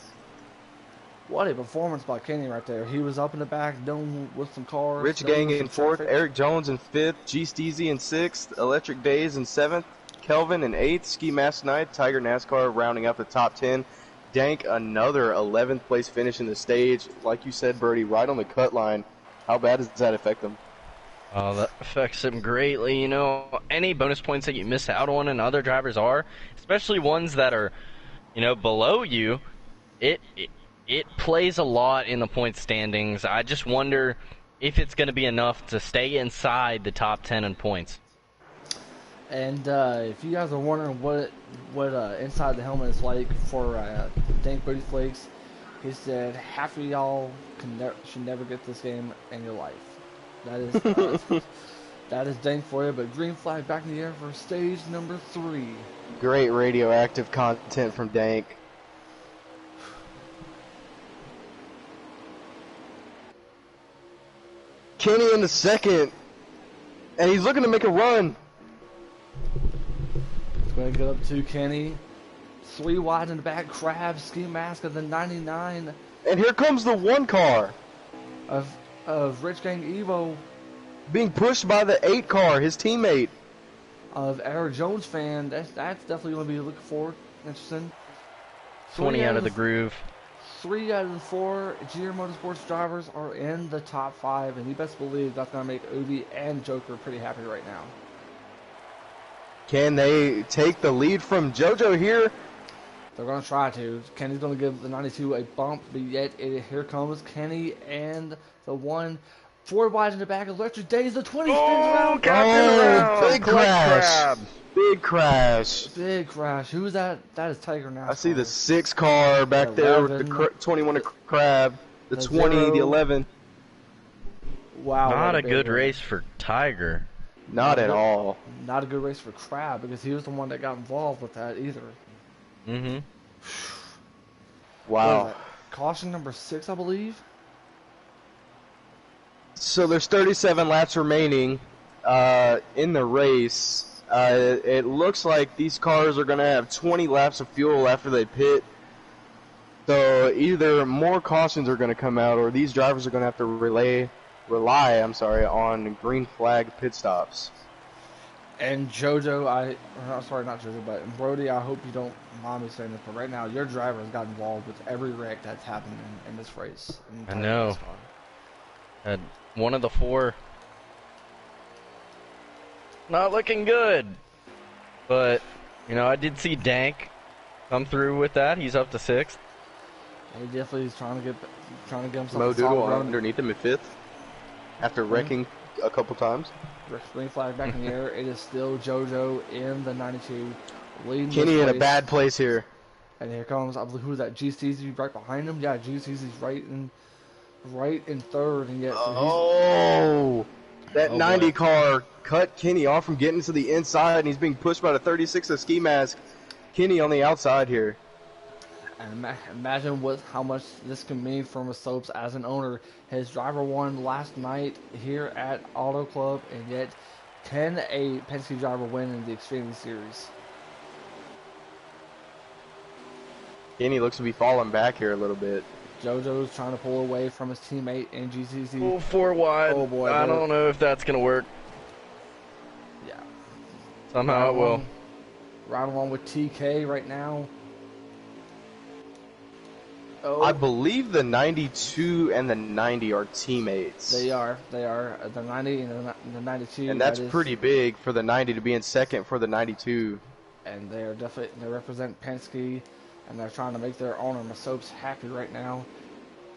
What a performance by Kenny right there. He was up in the back, dealing with some cars. Rich dealing Gang with in some fourth, traffic. Eric Jones in fifth, G Steezy in sixth, Electric Days in seventh, Kelvin in eighth, Ski Mask Night, Tiger NASCAR rounding out the top 10. Dank another 11th place finish in the stage. Like you said, Birdie, right on the cut line. How bad does that affect them? Oh, that affects him greatly. You know, any bonus points that you miss out on and other drivers are, especially ones that are, you know, below you, it plays a lot in the point standings. I just wonder if it's going to be enough to stay inside the top 10 in points. And if you guys are wondering what inside the helmet is like for Dank Booty Flakes, he said half of y'all should never get this game in your life. That is that is Dank for you. But green flag back in the air for stage number 3. Great radioactive content from Dank. Kenny in the second, and he's looking to make a run. Going to get up to Kenny. 3 wide in the back. Crab, Ski Mask of the 99 And here comes the one car of Rich Gang Evo being pushed by the 8 car, his teammate. of Eric Jones fan. That's definitely going to be looking forward. Interesting. 20 out of the groove. 3 out of the 4 Junior Motorsports drivers are in the top 5, and you best believe that's going to make Obi and Joker pretty happy right now. Can they take the lead from JoJo here? They're going to try to. Kenny's going to give the 92 a bump, but yet here comes Kenny and the 1. 4 wide in the back. Electric Days, the 20 spins around. Big crash. Big crash. Big crash. Who's that? That is Tiger now. I see the 6 car back there with the 21 Crab, the 20, 0. the 11. Wow. Not what a big good race. race for Tiger. Not at all. Not a good race for Crab because he was the one that got involved with that either. Mm-hmm. What is Wow. that? Caution number 6, I believe. So there's 37 laps remaining in the race. It looks like these cars are going to have 20 laps of fuel after they pit. So either more cautions are going to come out, or these drivers are going to have to rely on green flag pit stops. And JoJo, not JoJo, but Brody, I hope you don't mind me saying this, but right now your driver has got involved with every wreck that's happened in this race. I know. One of the 4 not looking good. But, you know, I did see Dank come through with that. He's up to 6th. He definitely is trying to get himself Mo a solid Doodle run. underneath him at 5th after wrecking a couple times. Green flag back in the air. It is still JoJo in the 92, leading Kenny this in a race. bad place here. And here comes, I believe, who's that? GCZ right behind him. Yeah, GCZ's right in third, and yet That Oh, 90 boy. car cut Kenny off from getting to the inside, and he's being pushed by the 36 of Ski Mask. Kenny on the outside here. And imagine how much this can mean for Masopes as an owner. His driver won last night here at Auto Club, and yet can a Penske driver win in the Xfinity Series? Kenny looks to be falling back here a little bit. JoJo's trying to pull away from his teammate in GCC. Oh, 4 wide. Oh boy, I don't know if that's gonna work. Yeah. Somehow it will. Round one with TK right now. Oh. I believe the 92 and the 90 are teammates. They are. The 90 and the 92. And that's pretty big for the 90 to be in second for the 92. And they represent Penske, and they're trying to make their owner Masopes happy right now.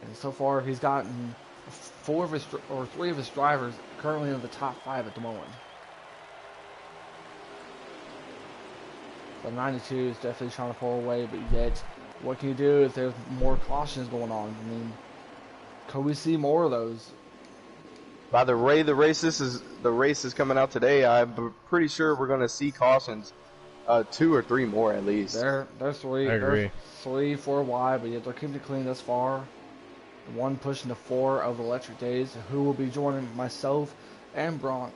And so far, he's gotten 3 of his drivers currently in the top 5 at the moment. The 92 is definitely trying to pull away, but yet, what can you do if there's more cautions going on? I mean, could we see more of those? By the way the race is coming out today, I'm pretty sure we're going to see cautions, 2 or 3 more at least. There's 3. I agree. 3, 4 wide, but yet they're keeping it clean thus far. 1 pushing to 4 of the electric days, who will be joining myself and Bronk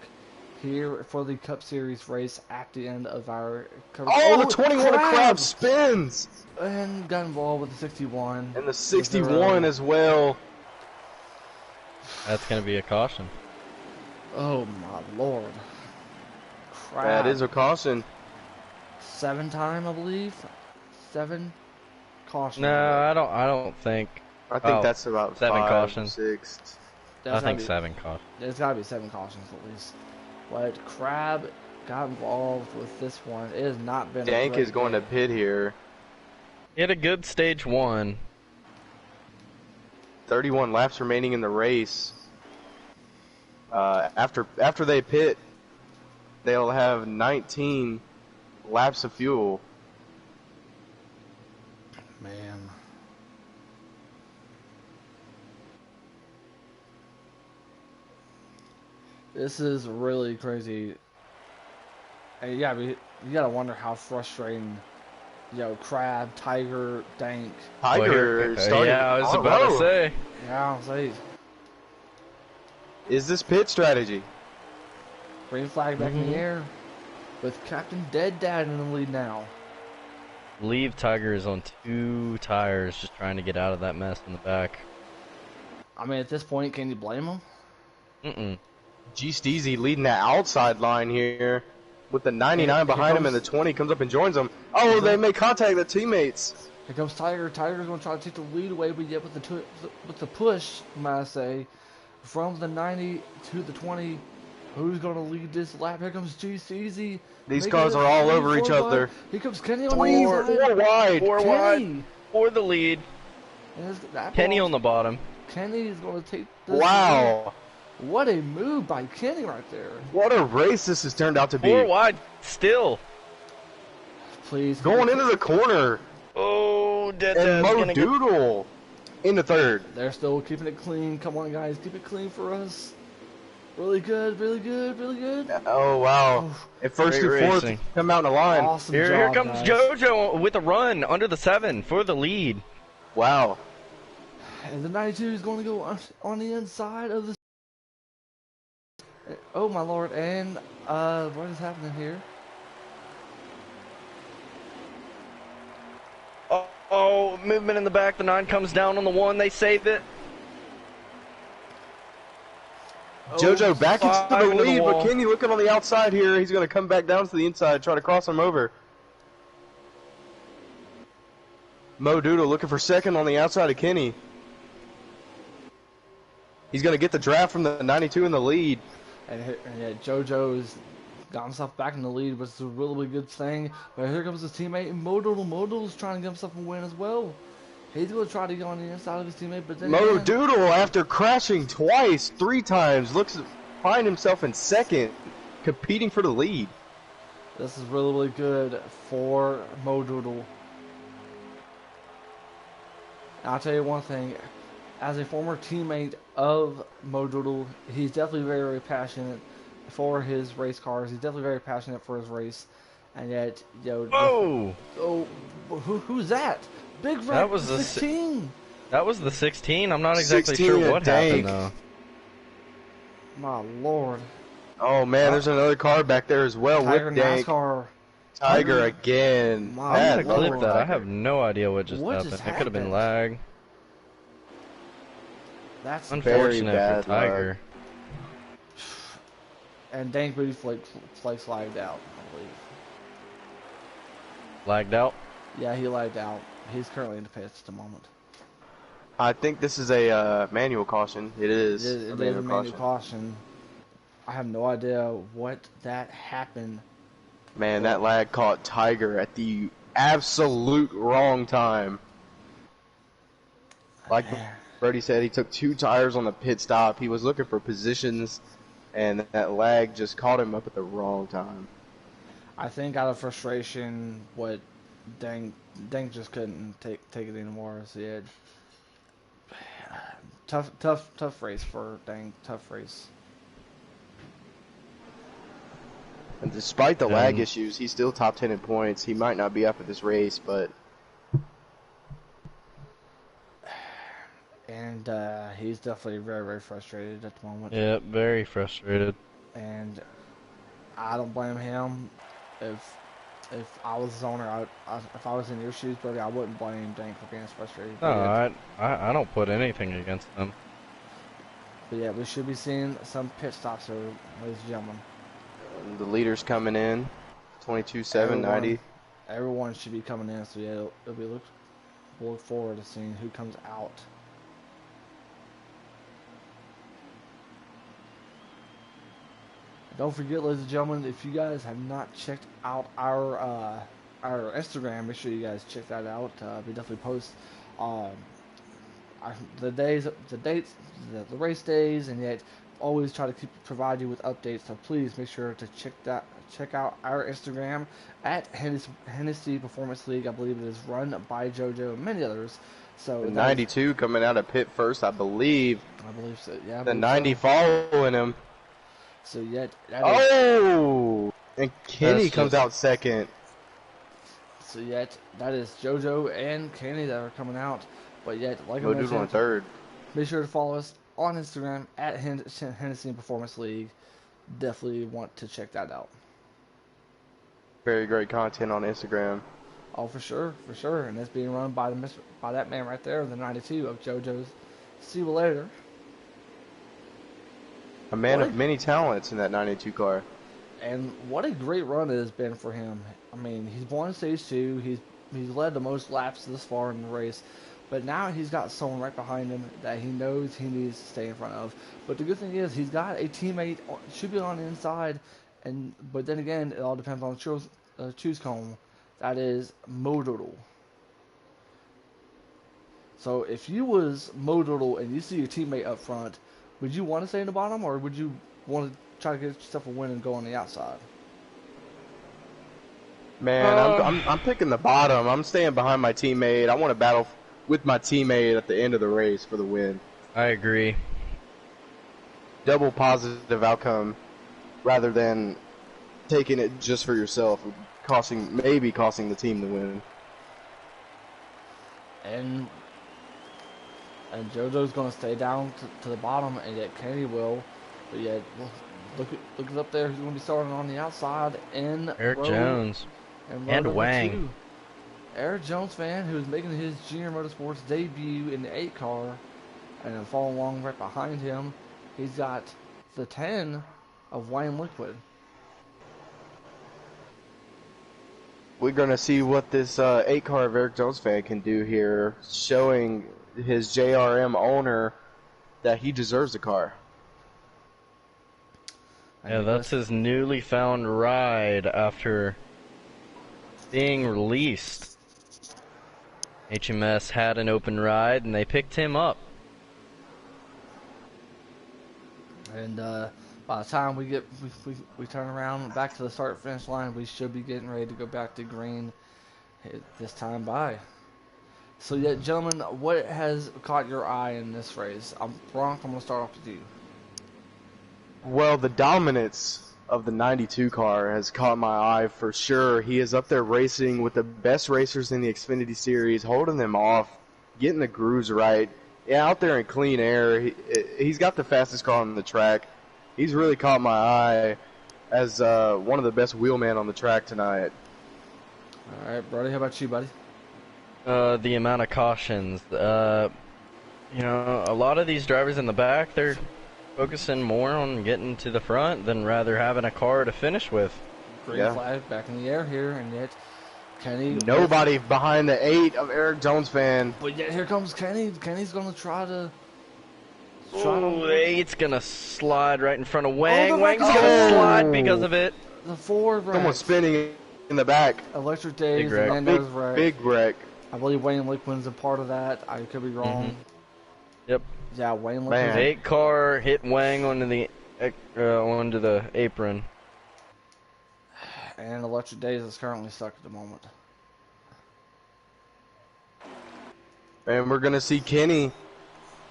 here for the Cup Series race at the end of our coverage. Oh, the 21 crab spins! And got involved with the 61. And the 61 as well. That's gonna be a caution. Oh my lord. Crap. That is a caution. 7 time, I believe. 7 caution. No, I don't think. I think that's about 7 5, cautions. 6. I think 7 cautions. There's got to be 7 cautions at least. But Crab got involved with this one. It has not been. Dank is going to pit here. He had a good stage 1. 31 laps remaining in the race. After they pit, they'll have 19 laps of fuel. Man. This is really crazy. And yeah, you gotta wonder how frustrating, Crab, Tiger, Dank. Tiger starting. Yeah, I was about to say. Yeah, say. Is this pit strategy? Green flag back in the air. With Captain Dead Dad in the lead now. Believe Tiger is on 2 tires, just trying to get out of that mess in the back. I mean, at this point, can you blame him? Mm-mm. G Steezy leading that outside line here with the 99 behind him, and the 20 comes up and joins them. Oh, they make contact with teammates. Here comes Tiger. Tiger's going to try to take the lead away, but yet with the push, might I say, from the 90 to the 20, who's going to lead this lap? Here comes G Steezy. These cars are all over each other. Here comes Kenny on the inside. 4 wide. 4 wide for the lead. Kenny on the bottom. Kenny is going to take this Wow. lead. What a move by Kenny right there. What a race this has turned out to be. 4 wide still. Please. Going into the corner. Oh, And Mo Doodle in the 3rd. They're still keeping it clean. Come on, guys. Keep it clean for us. Really good, really good, really good. Oh, wow. At first Great and fourth, racing. come out in the line. Awesome Here job, comes guys. JoJo with a run under the 7 for the lead. Wow. And the 92 is going to go on the inside of the... Oh, my lord. And, what is happening here? Oh, movement in the back. The 9 comes down on the 1. They save it. JoJo back into 5 the lead, but wall. Kenny looking on the outside here. He's going to come back down to the inside, try to cross him over. Mo Doodle looking for second on the outside of Kenny. He's going to get the draft from the 92 in the lead. And yeah, JoJo's got himself back in the lead, which is a really good thing. But here comes his teammate, Modoodle. Modoodle's trying to get himself a win as well. He's going to try to get on the inside of his teammate, but then... Mo Doodle, after crashing twice, 3 times, looks to find himself in second, competing for the lead. This is really, really good for Modoodle. I'll tell you one thing. As a former teammate of Modoodle, he's definitely very, very passionate for his race cars. He's definitely very passionate for his race. And yet, Whoa! Who's that? Big Red, That was the 16. That was the 16. I'm not exactly 16 sure what Dank. happened though. My lord. Oh man, there's another car back there as well Tiger with Dank. NASCAR Tiger again. My I'm Bad gonna luck clip for that. I Tiger. have no idea what just What happened. just It could have been happened? lag. That's Very Unfortunate bad for Tiger. and Dank Booty Flakes lagged out, I believe. Lagged out. Yeah, he lagged out. He's currently in the pits at the moment. I think this is a manual caution. It is It a is manual a manual caution. caution. I have no idea what that happened. Man, that lag caught Tiger at the absolute wrong time. Like Brody said, he took 2 tires on the pit stop. He was looking for positions, and that lag just caught him up at the wrong time. I think out of frustration, what Dank just couldn't take it anymore. So yeah, tough race for Dank. Tough race. And despite the lag And- issues, he's still top 10 in points. He might not be up at this race, but And he's definitely very frustrated at the moment. Yeah, very frustrated. And I don't blame him. If I was his owner, if I was in your shoes, Brody, I wouldn't blame Dank for being as frustrated. No, I don't put anything against them. But yeah, we should be seeing some pit stops here, ladies and gentlemen. the leader's coming in. 22.790. Everyone should be coming in, so yeah, we'll look forward to seeing who comes out. Don't forget, ladies and gentlemen, if you guys have not checked out our Instagram, make sure you guys check that out. We definitely post the dates, the race days, and yet always try to provide you with updates. So please make sure to check out our Instagram at Hennessy Performance League. I believe it is run by JoJo and many others. So The 92 coming out of pit first, I believe. I believe so. Yeah. I The believe 90 So, following him. so yet that is, Oh! And Kenny That's comes just- out second. so yet that is JoJo and Kenny that are coming out. But yet, like I No dude on mentioned, third. make sure to follow us on Instagram at Hennessy Performance League. Definitely want to check that out. Very great content on Instagram. Oh, for sure. And that's being run by that man right there, the 92 of JoJo's. See you later. A man What? of many talents in that 92 car. And what a great run it has been for him. I mean, he's won stage 2. He's led the most laps this far in the race. But now he's got someone right behind him that he knows he needs to stay in front of. But the good thing is he's got a teammate, should be on the inside. But then again, it all depends on the choose cone. That is Modoodle. So if you was Modoodle and you see your teammate up front, would you want to stay in the bottom, or would you want to try to get yourself a win and go on the outside? Man, I'm picking the bottom. I'm staying behind my teammate. I want to battle with my teammate at the end of the race for the win. I agree. Double positive outcome rather than taking it just for yourself, maybe costing the team the win. And JoJo's going to stay down to the bottom, and yet Kenny will. But yet, look it up there. Who's going to be starting on the outside in Eric row, Jones. in row and number Wang. 2. Eric Jones fan who is making his Junior Motorsports debut in the 8 car, and then following along right behind him, he's got the 10 of Wayne Liquid. We're going to see what this 8 car of Eric Jones fan can do here, showing his JRM owner that he deserves a car. Yeah, that's his newly found ride after being released. HMS had an open ride and they picked him up. And by the time we turn around back to the start finish line, we should be getting ready to go back to green this time by. So yeah, gentlemen, what has caught your eye in this race? Bronk, I'm going to start off with you. Well, the dominance of the 92 car has caught my eye for sure. He is up there racing with the best racers in the Xfinity series, holding them off, getting the grooves right. Yeah, out there in clean air. He's got the fastest car on the track. He's really caught my eye as one of the best wheelmen on the track tonight. All right, Brody. How about you, buddy? The amount of cautions. You know, a lot of these drivers in the back, they're focusing more on getting to the front than rather having a car to finish with. Green Yeah. flag back in the air here, and yet Kenny. Nobody behind the 8 of Eric Jones fan. But yet here comes Kenny. Kenny's gonna try to. Oh, the 8's gonna slide right in front of Wang. the Wang's wreck- gonna Oh! slide because of it. The forward wreck. Someone spinning in the back. Electric Days wreck. and Big, Nando's wreck. big wreck. I believe Wayne Lickman's a part of that. I could be wrong. Yep. Yeah, Wayne Man. The Lickman. 8 car hit Wang onto the apron. And Electric Days is currently stuck at the moment. And we're going to see Kenny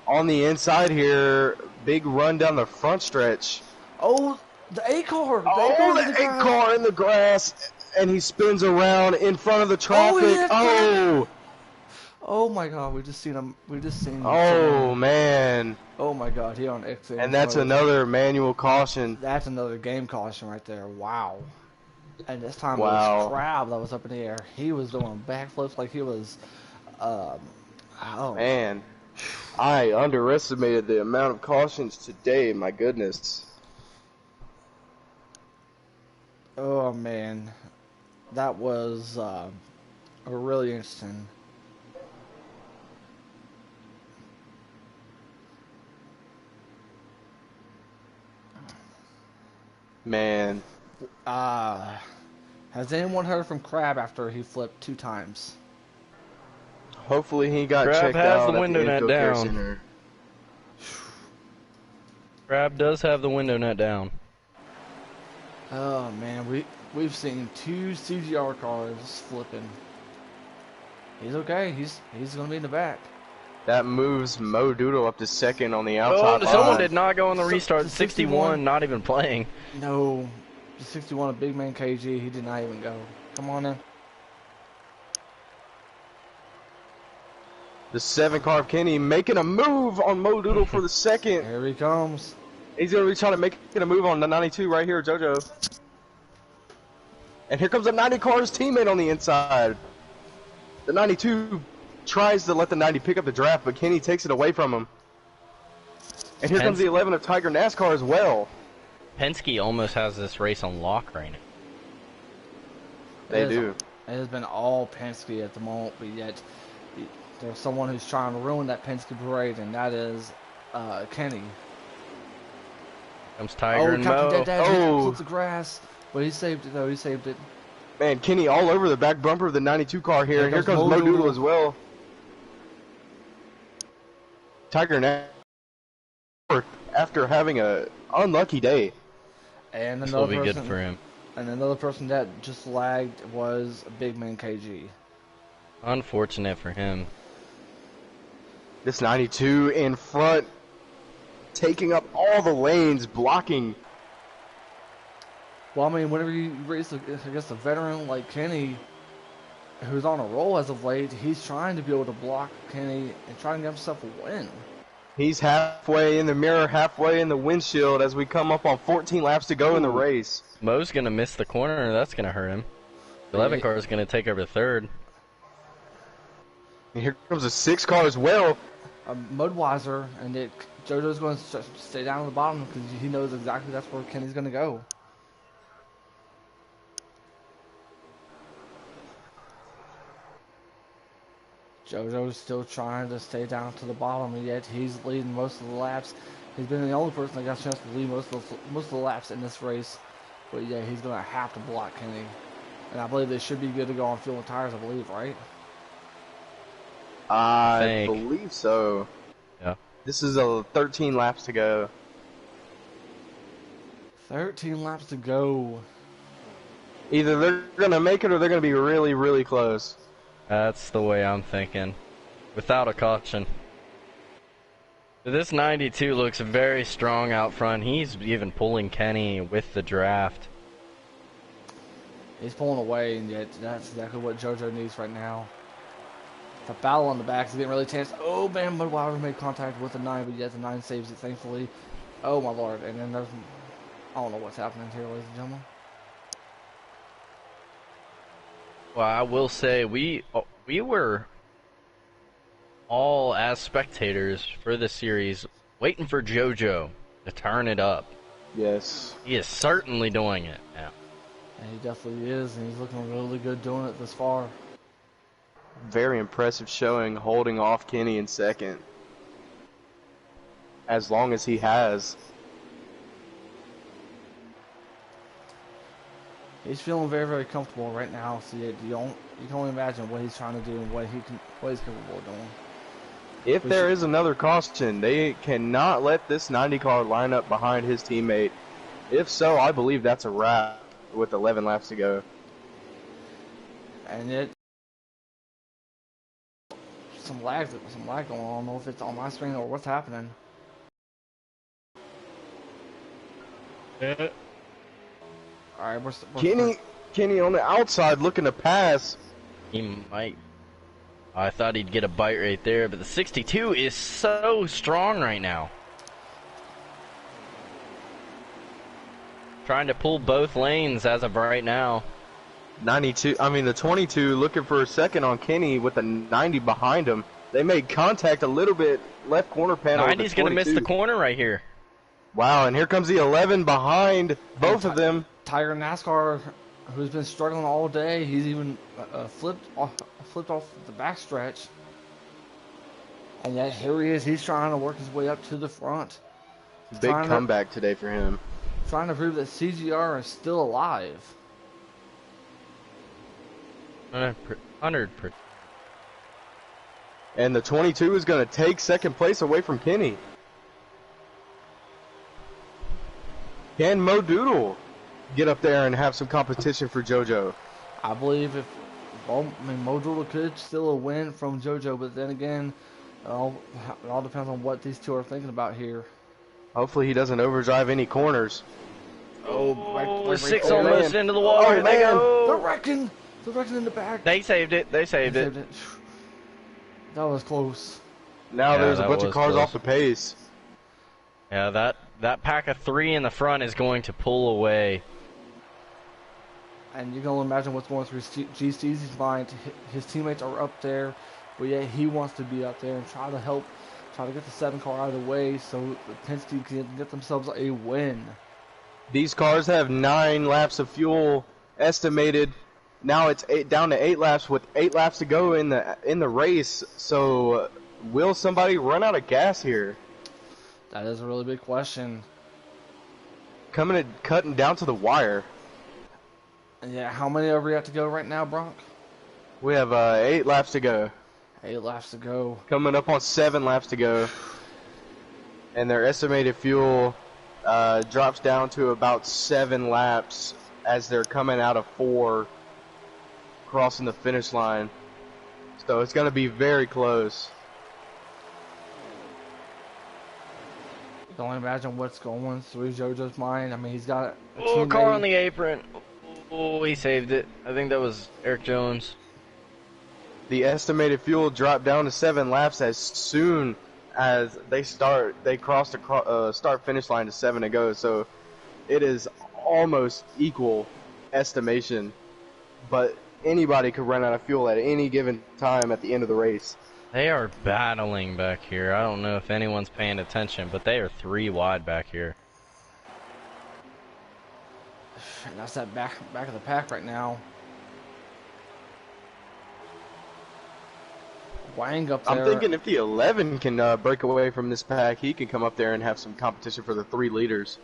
on the inside here. Big run down the front stretch. Oh, the A car. The 8 car in the grass. And he spins around in front of the traffic. hit Oh, Oh my God, we just seen him. We just seen. oh man. Oh my God, he on X. And that's another manual caution. That's another game caution right there. Wow. And this time it Wow. was Crab that was up in the air. He was doing backflips like he was. Oh Man, I underestimated the amount of cautions today. My goodness. Oh man, that was really interesting. Man, Has anyone heard from Crab after he flipped 2 times? hopefully he got Crab checked has out the at window the net Info Care down. Center. Crab does have the window net down. Oh man, we've seen 2 CGR cars flipping. He's okay. He's gonna be in the back. That moves Mo Doodle up to second on the Oh, outside someone line. did not go on the So- restart. the 61, not even playing. No, the 61 of Big Man KG. He did not even go. Come on in. The 7 car of Kenny making a move on Mo Doodle for the second. Here he comes. He's going to be trying to make a move on the 92 right here, JoJo. And here comes the 90 car's teammate on the inside. The 92 tries to let the 90 pick up the draft, but Kenny takes it away from him. And here comes the 11 of Tiger NASCAR as well. Penske almost has this race on lock right now. They It is- do. It has been all Penske at the moment, but yet there's someone who's trying to ruin that Penske parade, and that is Kenny. Comes Tiger and Captain Mo. Dad Oh. flips the grass, but he saved it though. He saved it. Man, Kenny all over the back bumper of the 92 car here. There And here goes comes Mo Mo Doodle Doodle. as well. Tiger NASCAR after having a unlucky day. And This will another be good person, for him. and another person that just lagged was Big Man KG. Unfortunate for him. This 92 in front, taking up all the lanes, blocking. Well, I mean, whenever you race against a veteran like Kenny, who's on a roll as of late, he's trying to be able to block Kenny and trying to get himself a win. He's halfway in the mirror, halfway in the windshield as we come up on 14 laps to go in the race. Mo's gonna miss the corner. That's gonna hurt him. The 11 car is gonna take over third. And here comes a 6 car as well. Mudweiser, and JoJo's going to stay down at the bottom because he knows exactly that's where Kenny's going to go. JoJo's still trying to stay down to the bottom, and yet he's leading most of the laps. He's been the only person that got a chance to lead most of the laps in this race. But yeah, he's going to have to block Kenny. And I believe they should be good to go on fuel and tires, I believe, right? I Think. believe so. Yeah. This is 13 laps to go. 13 laps to go. Either they're going to make it or they're going to be really, really close. That's the way I'm thinking. Without a caution. This 92 looks very strong out front. He's even pulling Kenny with the draft. He's pulling away, and yet that's exactly what JoJo needs right now. The battle on the back is getting really tense. Oh, man, Mudweiser made contact with the 9, but yet the 9 saves it, thankfully. Oh, my lord. And then there's... I don't know what's happening here, ladies and gentlemen. Well, I will say we were all as spectators for the series waiting for JoJo to turn it up. Yes. He is certainly doing it now. And he definitely is, and he's looking really good doing it this far. Very impressive showing, holding off Kenny in second. As long as he has. He's feeling very, very comfortable right now. So you can only imagine what he's trying to do and what he's capable of doing. If there is another caution, they cannot let this 90 car line up behind his teammate. If so, I believe that's a wrap with 11 laps to go. And it some lag going on. I don't know if it's on my screen or what's happening. Yeah. All right, Kenny on the outside looking to pass. He might. I thought he'd get a bite right there, but the 62 is so strong right now. Trying to pull both lanes as of right now. The 22 looking for a second on Kenny with the 90 behind him. They made contact a little bit left corner panel. 90's going to miss the corner right here. Wow, and here comes the 11 behind both of them. Tiger NASCAR, who's been struggling all day, he's even flipped off the backstretch. And yet here he is. He's trying to work his way up to the front. Big comeback today for him. Trying to prove that CGR is still alive. 100%. And the 22 is going to take second place away from Kenny. Can Mo Doodle get up there and have some competition for JoJo? I believe Mo Doodle could still a win from JoJo, but then again, it all depends on what these two are thinking about here. Hopefully he doesn't overdrive any corners. Oh, six almost into the wall. Oh, They go. They're wrecking in the back. They saved it. They saved it. That was close. Now there's a bunch of cars off the pace. Yeah, that pack of three in the front is going to pull away. And you can only imagine what's going through GC's mind. His teammates are up there, but yet he wants to be up there and try to get the 7 car out of the way so the Penske can get themselves a win. These cars have 9 laps of fuel estimated. Now it's down to 8 laps with 8 laps to go in the race. So will somebody run out of gas here? That is a really big question. Cutting down to the wire. Yeah, how many are we have to go right now, Bronk? We have 8 laps to go. 8 laps to go. Coming up on 7 laps to go. And their estimated fuel drops down to about 7 laps as they're coming out of 4, crossing the finish line. So it's going to be very close. You can only imagine what's going through JoJo's mind. I mean, he's got a Oh, teammate. car on the apron. Oh, he saved it. I think that was Eric Jones. The estimated fuel dropped down to 7 laps as soon as they cross the start finish line to 7 to go. So it is almost equal estimation, but anybody could run out of fuel at any given time at the end of the race. They are battling back here. I don't know if anyone's paying attention, but they are 3 wide back here. And that's that back of the pack right now. Wang up there. I'm thinking if the 11 can break away from this pack, he can come up there and have some competition for the 3 leaders.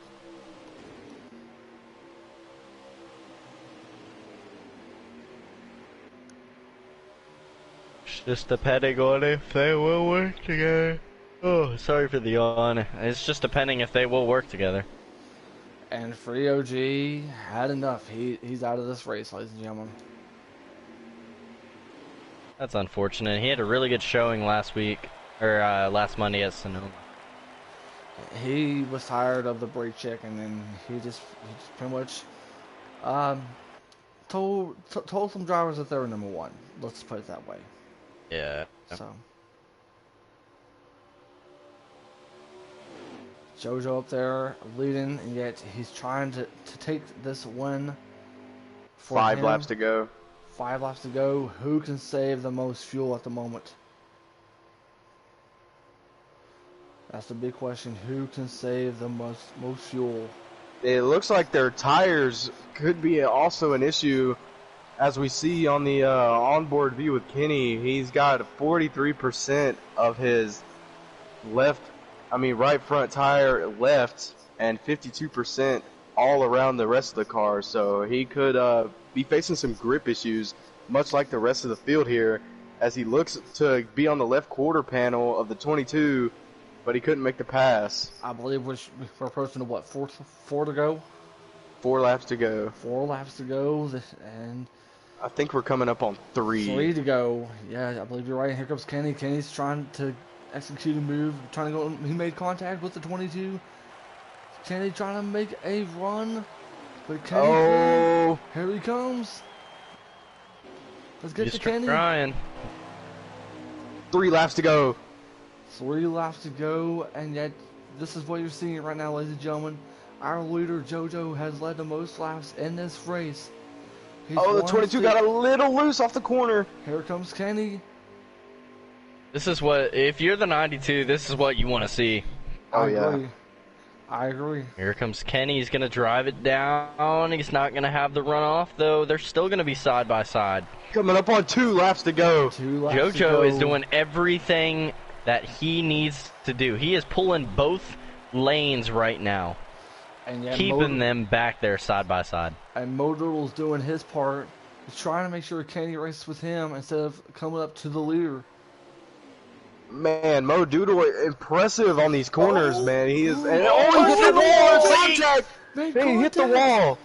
It's just depending on if they will work together. Oh, sorry for the yawn. It's just depending if they will work together. And Free OG had enough. He's out of this race, ladies and gentlemen. That's unfortunate. He had a really good showing last week, or last Monday at Sonoma. He was tired of the brake check, and then he just pretty much told some drivers that they were number 1. Let's put it that way. Yeah. So JoJo up there leading, and yet he's trying to take this win. 5 laps to go. 5 laps to go. Who can save the most fuel at the moment? That's the big question. Who can save the most fuel? It looks like their tires could be also an issue, as we see on the onboard view with Kenny. He's got 43% of his right front tire left, and 52% all around the rest of the car. So he could be facing some grip issues, much like the rest of the field here, as he looks to be on the left quarter panel of the 22, but he couldn't make the pass. I believe we're approaching to what, four to go? 4 laps to go. 4 laps to go, and I think we're coming up on 3. 3 to go. Yeah, I believe you're right. Here comes Kenny. Kenny's trying to execute a move, trying to go. He made contact with the 22. Kenny trying to make a run, but Kenny, here he comes. Let's get to Kenny. Trying. 3 laps to go. 3 laps to go, and yet this is what you're seeing right now, ladies and gentlemen. Our leader JoJo has led the most laps in this race. The 22 got a little loose off the corner. Here comes Kenny. This is what, if you're the 92, this is what you want to see. I agree. Here comes Kenny. He's going to drive it down. He's not going to have the runoff, though. They're still going to be side by side. Coming up on 2 laps to go. 2 laps to JoJo go. is doing everything that he needs to do. He is pulling both lanes right now, and yet keeping them back there side by side. And Mo Doodle's doing his part. He's trying to make sure Kenny races with him instead of coming up to the leader. Man, Mo Doodle impressive on these corners, man. He is. He hit the wall! Contact! He hit the wall!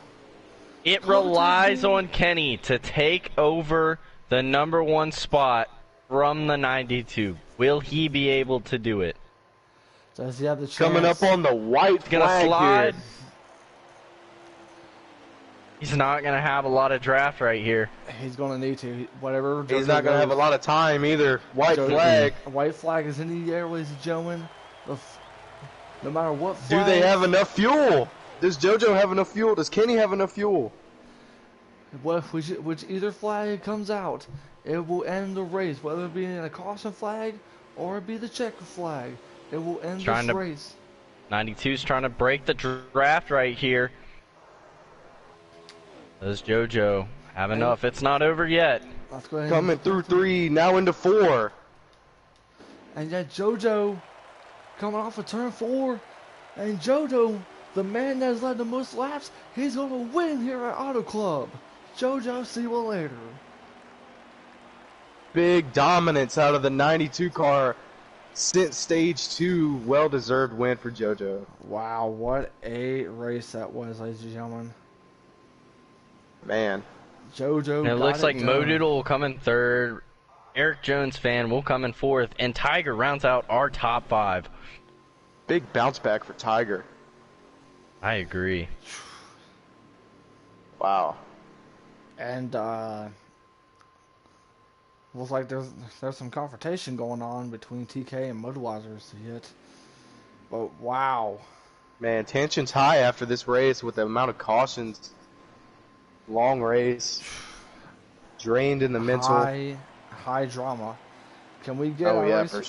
It relies on Kenny to take over the #1 spot from the 92. Will he be able to do it? Does he have the chance? Coming up on the white Gonna flag slide. here. He's not gonna have a lot of draft right here. He's gonna need to. Whatever. He's not gonna have a lot of time either. White flag. White flag is in the air, ladies and gentlemen. No matter what flag. Do they have enough fuel? Does JoJo have enough fuel? Does Kenny have enough fuel? Which either flag comes out, it will end the race. Whether it be in a caution flag or it be the checker flag, it will end this race. 92's trying to break the draft right here. Does JoJo have enough? It's not over yet. Let's go ahead. Coming through 3, now into 4. And yet JoJo coming off of turn 4, and JoJo, the man that has led the most laps, he's gonna win here at Auto Club. JoJo, see you later. Big dominance out of the 92 car. Since stage 2, well-deserved win for JoJo. Wow, what a race that was, ladies and gentlemen. Man. JoJo. And it looks like Mo Doodle will come in 3rd. Eric Jones fan will come in 4th, and Tiger rounds out our top 5. Big bounce back for Tiger. I agree. Wow. And looks like there's some confrontation going on between TK and Motorwazers yet. But wow. Man, tension's high after this race with the amount of cautions. Long race. Drained in the mental. High drama. Can we get our race? For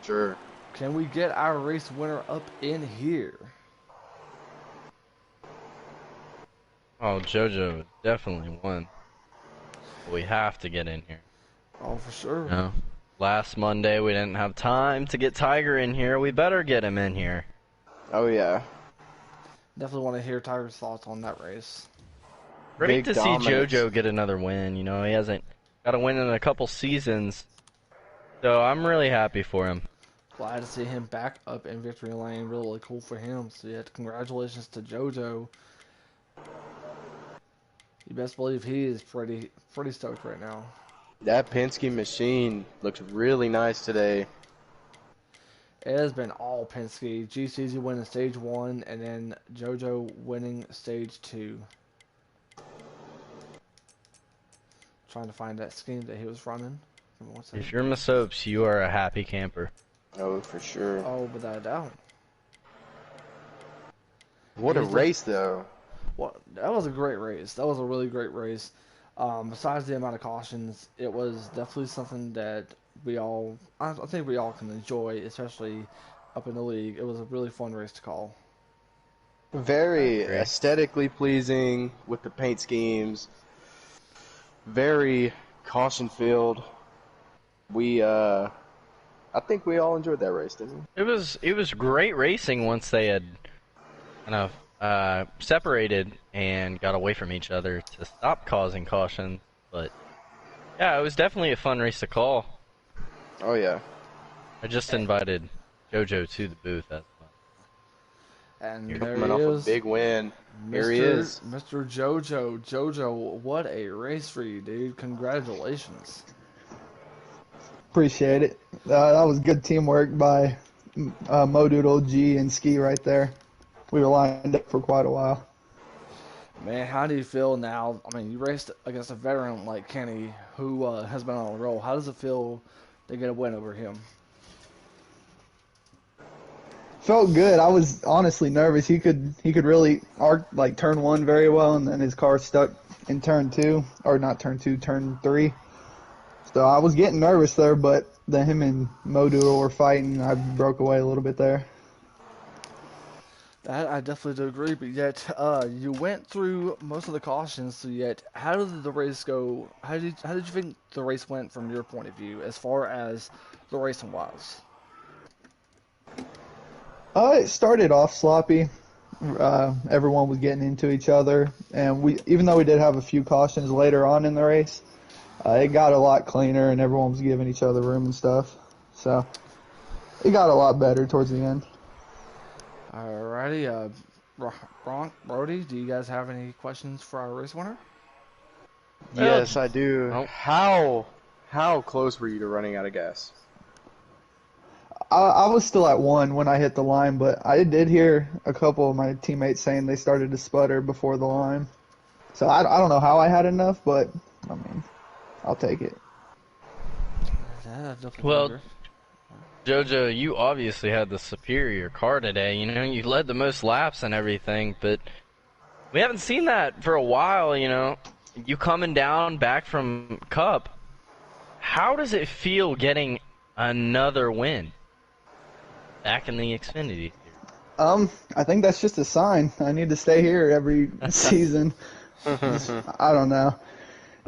sure. Can we get our race winner up in here? Oh, JoJo definitely won. We have to get in here. Oh, for sure. No. Last Monday we didn't have time to get Tiger in here. We better get him in here. Oh yeah. Definitely want to hear Tiger's thoughts on that race. Great Big to dominance. see JoJo get another win. You know, he hasn't got a win in a couple seasons. So I'm really happy for him. Glad to see him back up in victory lane. Really cool for him. So yeah, congratulations to JoJo. You best believe he is pretty stoked right now. That Penske machine looks really nice today. It has been all Penske. GCZ winning stage 1, and then JoJo winning stage 2. Trying to find that scheme that he was running. If you're Masopes, you are a happy camper. Oh, for sure. Oh, without a doubt. What a race, though. Well, that was a great race. That was a really great race. Besides the amount of cautions, it was definitely something that I think we all can enjoy, especially up in the league. It was a really fun race to call. I Very agree. aesthetically pleasing with the paint schemes. Very caution filled. I think we all enjoyed that race, didn't we? It was great racing once they had kind of separated and got away from each other to stop causing caution. But yeah, it was definitely a fun race to call. Oh yeah. I just invited JoJo to the booth as well. And Here. there Coming he off a is, big win. Here he Mr. is. Mr. JoJo. JoJo, what a race for you, dude! Congratulations. Appreciate it. That was good teamwork by Modoodle, G, and Ski right there. We were lined up for quite a while. Man, how do you feel now? I mean, you raced against a veteran like Kenny, who has been on a roll. How does it feel to get a win over him? Felt good. I was honestly nervous. He could really arc like turn one very well, and then his car stuck in turn two, or not turn two, turn three. So I was getting nervous there, but then him and Modoodle were fighting. I broke away a little bit there. That I definitely do agree, but yet you went through most of the cautions. So yet, how did the race go? How did you think the race went from your point of view, as far as the racing was? It started off sloppy. Everyone was getting into each other, and even though we did have a few cautions later on in the race, it got a lot cleaner, and everyone was giving each other room and stuff. So it got a lot better towards the end. Alrighty, Bronk, Brody, do you guys have any questions for our race winner? Well, Yes, I do. oh, How close were you to running out of gas? I was still at one when I hit the line, but I did hear a couple of my teammates saying they started to sputter before the line. So I don't know how I had enough, but I mean, I'll take it. Yeah, I definitely well, agree. JoJo, you obviously had the superior car today. You know, you led the most laps and everything, but we haven't seen that for a while. You know, you coming down back from Cup. How does it feel getting another win back in the Xfinity? I think that's just a sign. I need to stay here every season. Just, I don't know.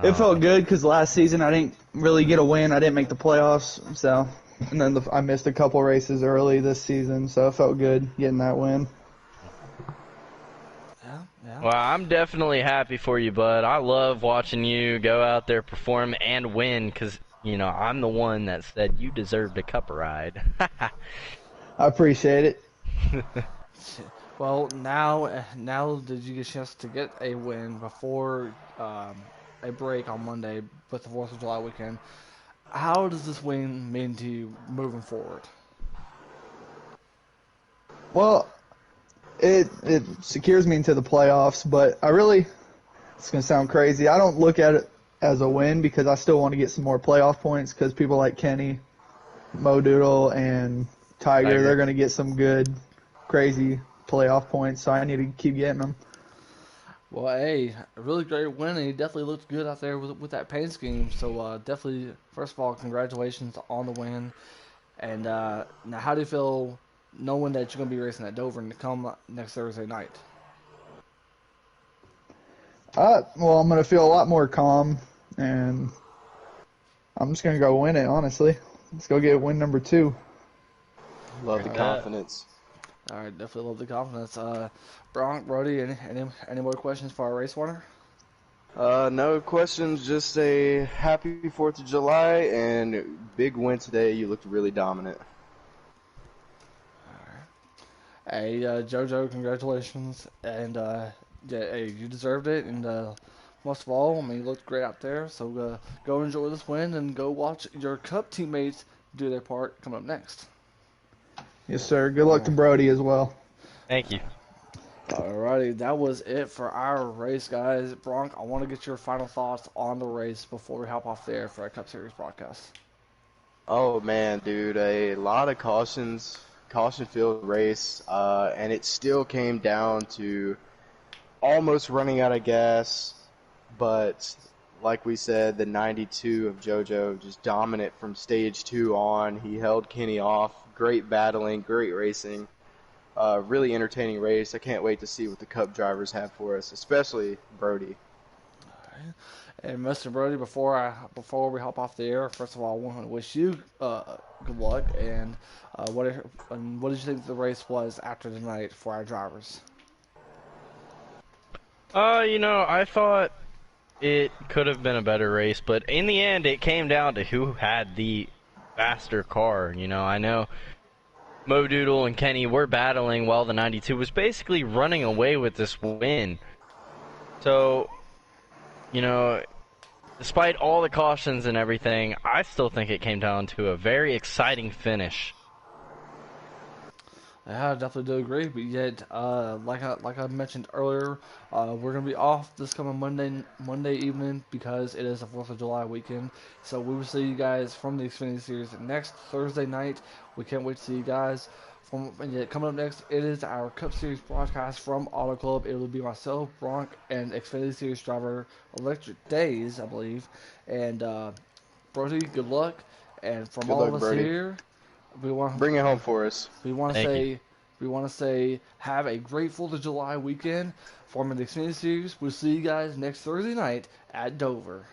It felt good because last season I didn't really get a win. I didn't make the playoffs, so and then I missed a couple races early this season, so it felt good getting that win. Yeah, yeah. Well, I'm definitely happy for you, bud. I love watching you go out there, perform, and win because, you know, I'm the one that said you deserved a cup ride. I appreciate it. Well, now did you get a chance to get a win before a break on Monday with the 4th of July weekend? How does this win mean to you moving forward? Well, it secures me into the playoffs, but it's gonna sound crazy. I don't look at it as a win because I still want to get some more playoff points because people like Kenny, Modoodle, and Tiger, they're gonna get some good, crazy playoff points. So I need to keep getting them. Well, hey, a really great win, and he definitely looked good out there with that paint scheme. So definitely, first of all, congratulations on the win. And now, how do you feel knowing that you're going to be racing at Dover and come next Thursday night? Well, I'm gonna feel a lot more calm, and I'm just gonna go win it. Honestly, let's go get win number 2. Love the confidence. All right, definitely love the confidence. Bronk, Brody, any more questions for our race winner? No questions. Just a happy 4th of July and big win today. You looked really dominant. Hey, JoJo, congratulations, and yeah, hey, you deserved it, and most of all, I mean, you looked great out there. So go enjoy this win, and go watch your Cup teammates do their part coming up next. Yes, sir. Good luck to Brody as well. Thank you. Alrighty, that was it for our race, guys. Bronk, I want to get your final thoughts on the race before we hop off there for our Cup Series broadcast. Oh man, dude, a lot of caution-filled race, and it still came down to almost running out of gas, but like we said, the 92 of JoJo, just dominant from stage 2 on. He held Kenny off. Great battling, great racing. Really entertaining race. I can't wait to see what the Cup drivers have for us, especially Brody. And Mr. Brody, before we hop off the air, first of all, I want to wish you good luck. And what did you think the race was after tonight for our drivers? I thought it could have been a better race, but in the end, it came down to who had the faster car. I know Mo Doodle and Kenny were battling while the 92 was basically running away with this win. So, you know, despite all the cautions and everything, I still think it came down to a very exciting finish. Yeah, I definitely do agree. But yet, like I mentioned earlier, we're gonna be off this coming Monday evening because it is the 4th of July weekend. So we will see you guys from the Xfinity Series next Thursday night. We can't wait to see you guys. And yet coming up next, it is our Cup Series broadcast from Auto Club. It will be myself, Bronk, and Xfinity Series driver Electric Days, I believe. And Brody, good luck. And from Good all of luck, us Brody. here, we want Bring it home for us. we want to Thank you. say have a great 4th of July weekend. Forming the Xfinity Series. We'll see you guys next Thursday night at Dover.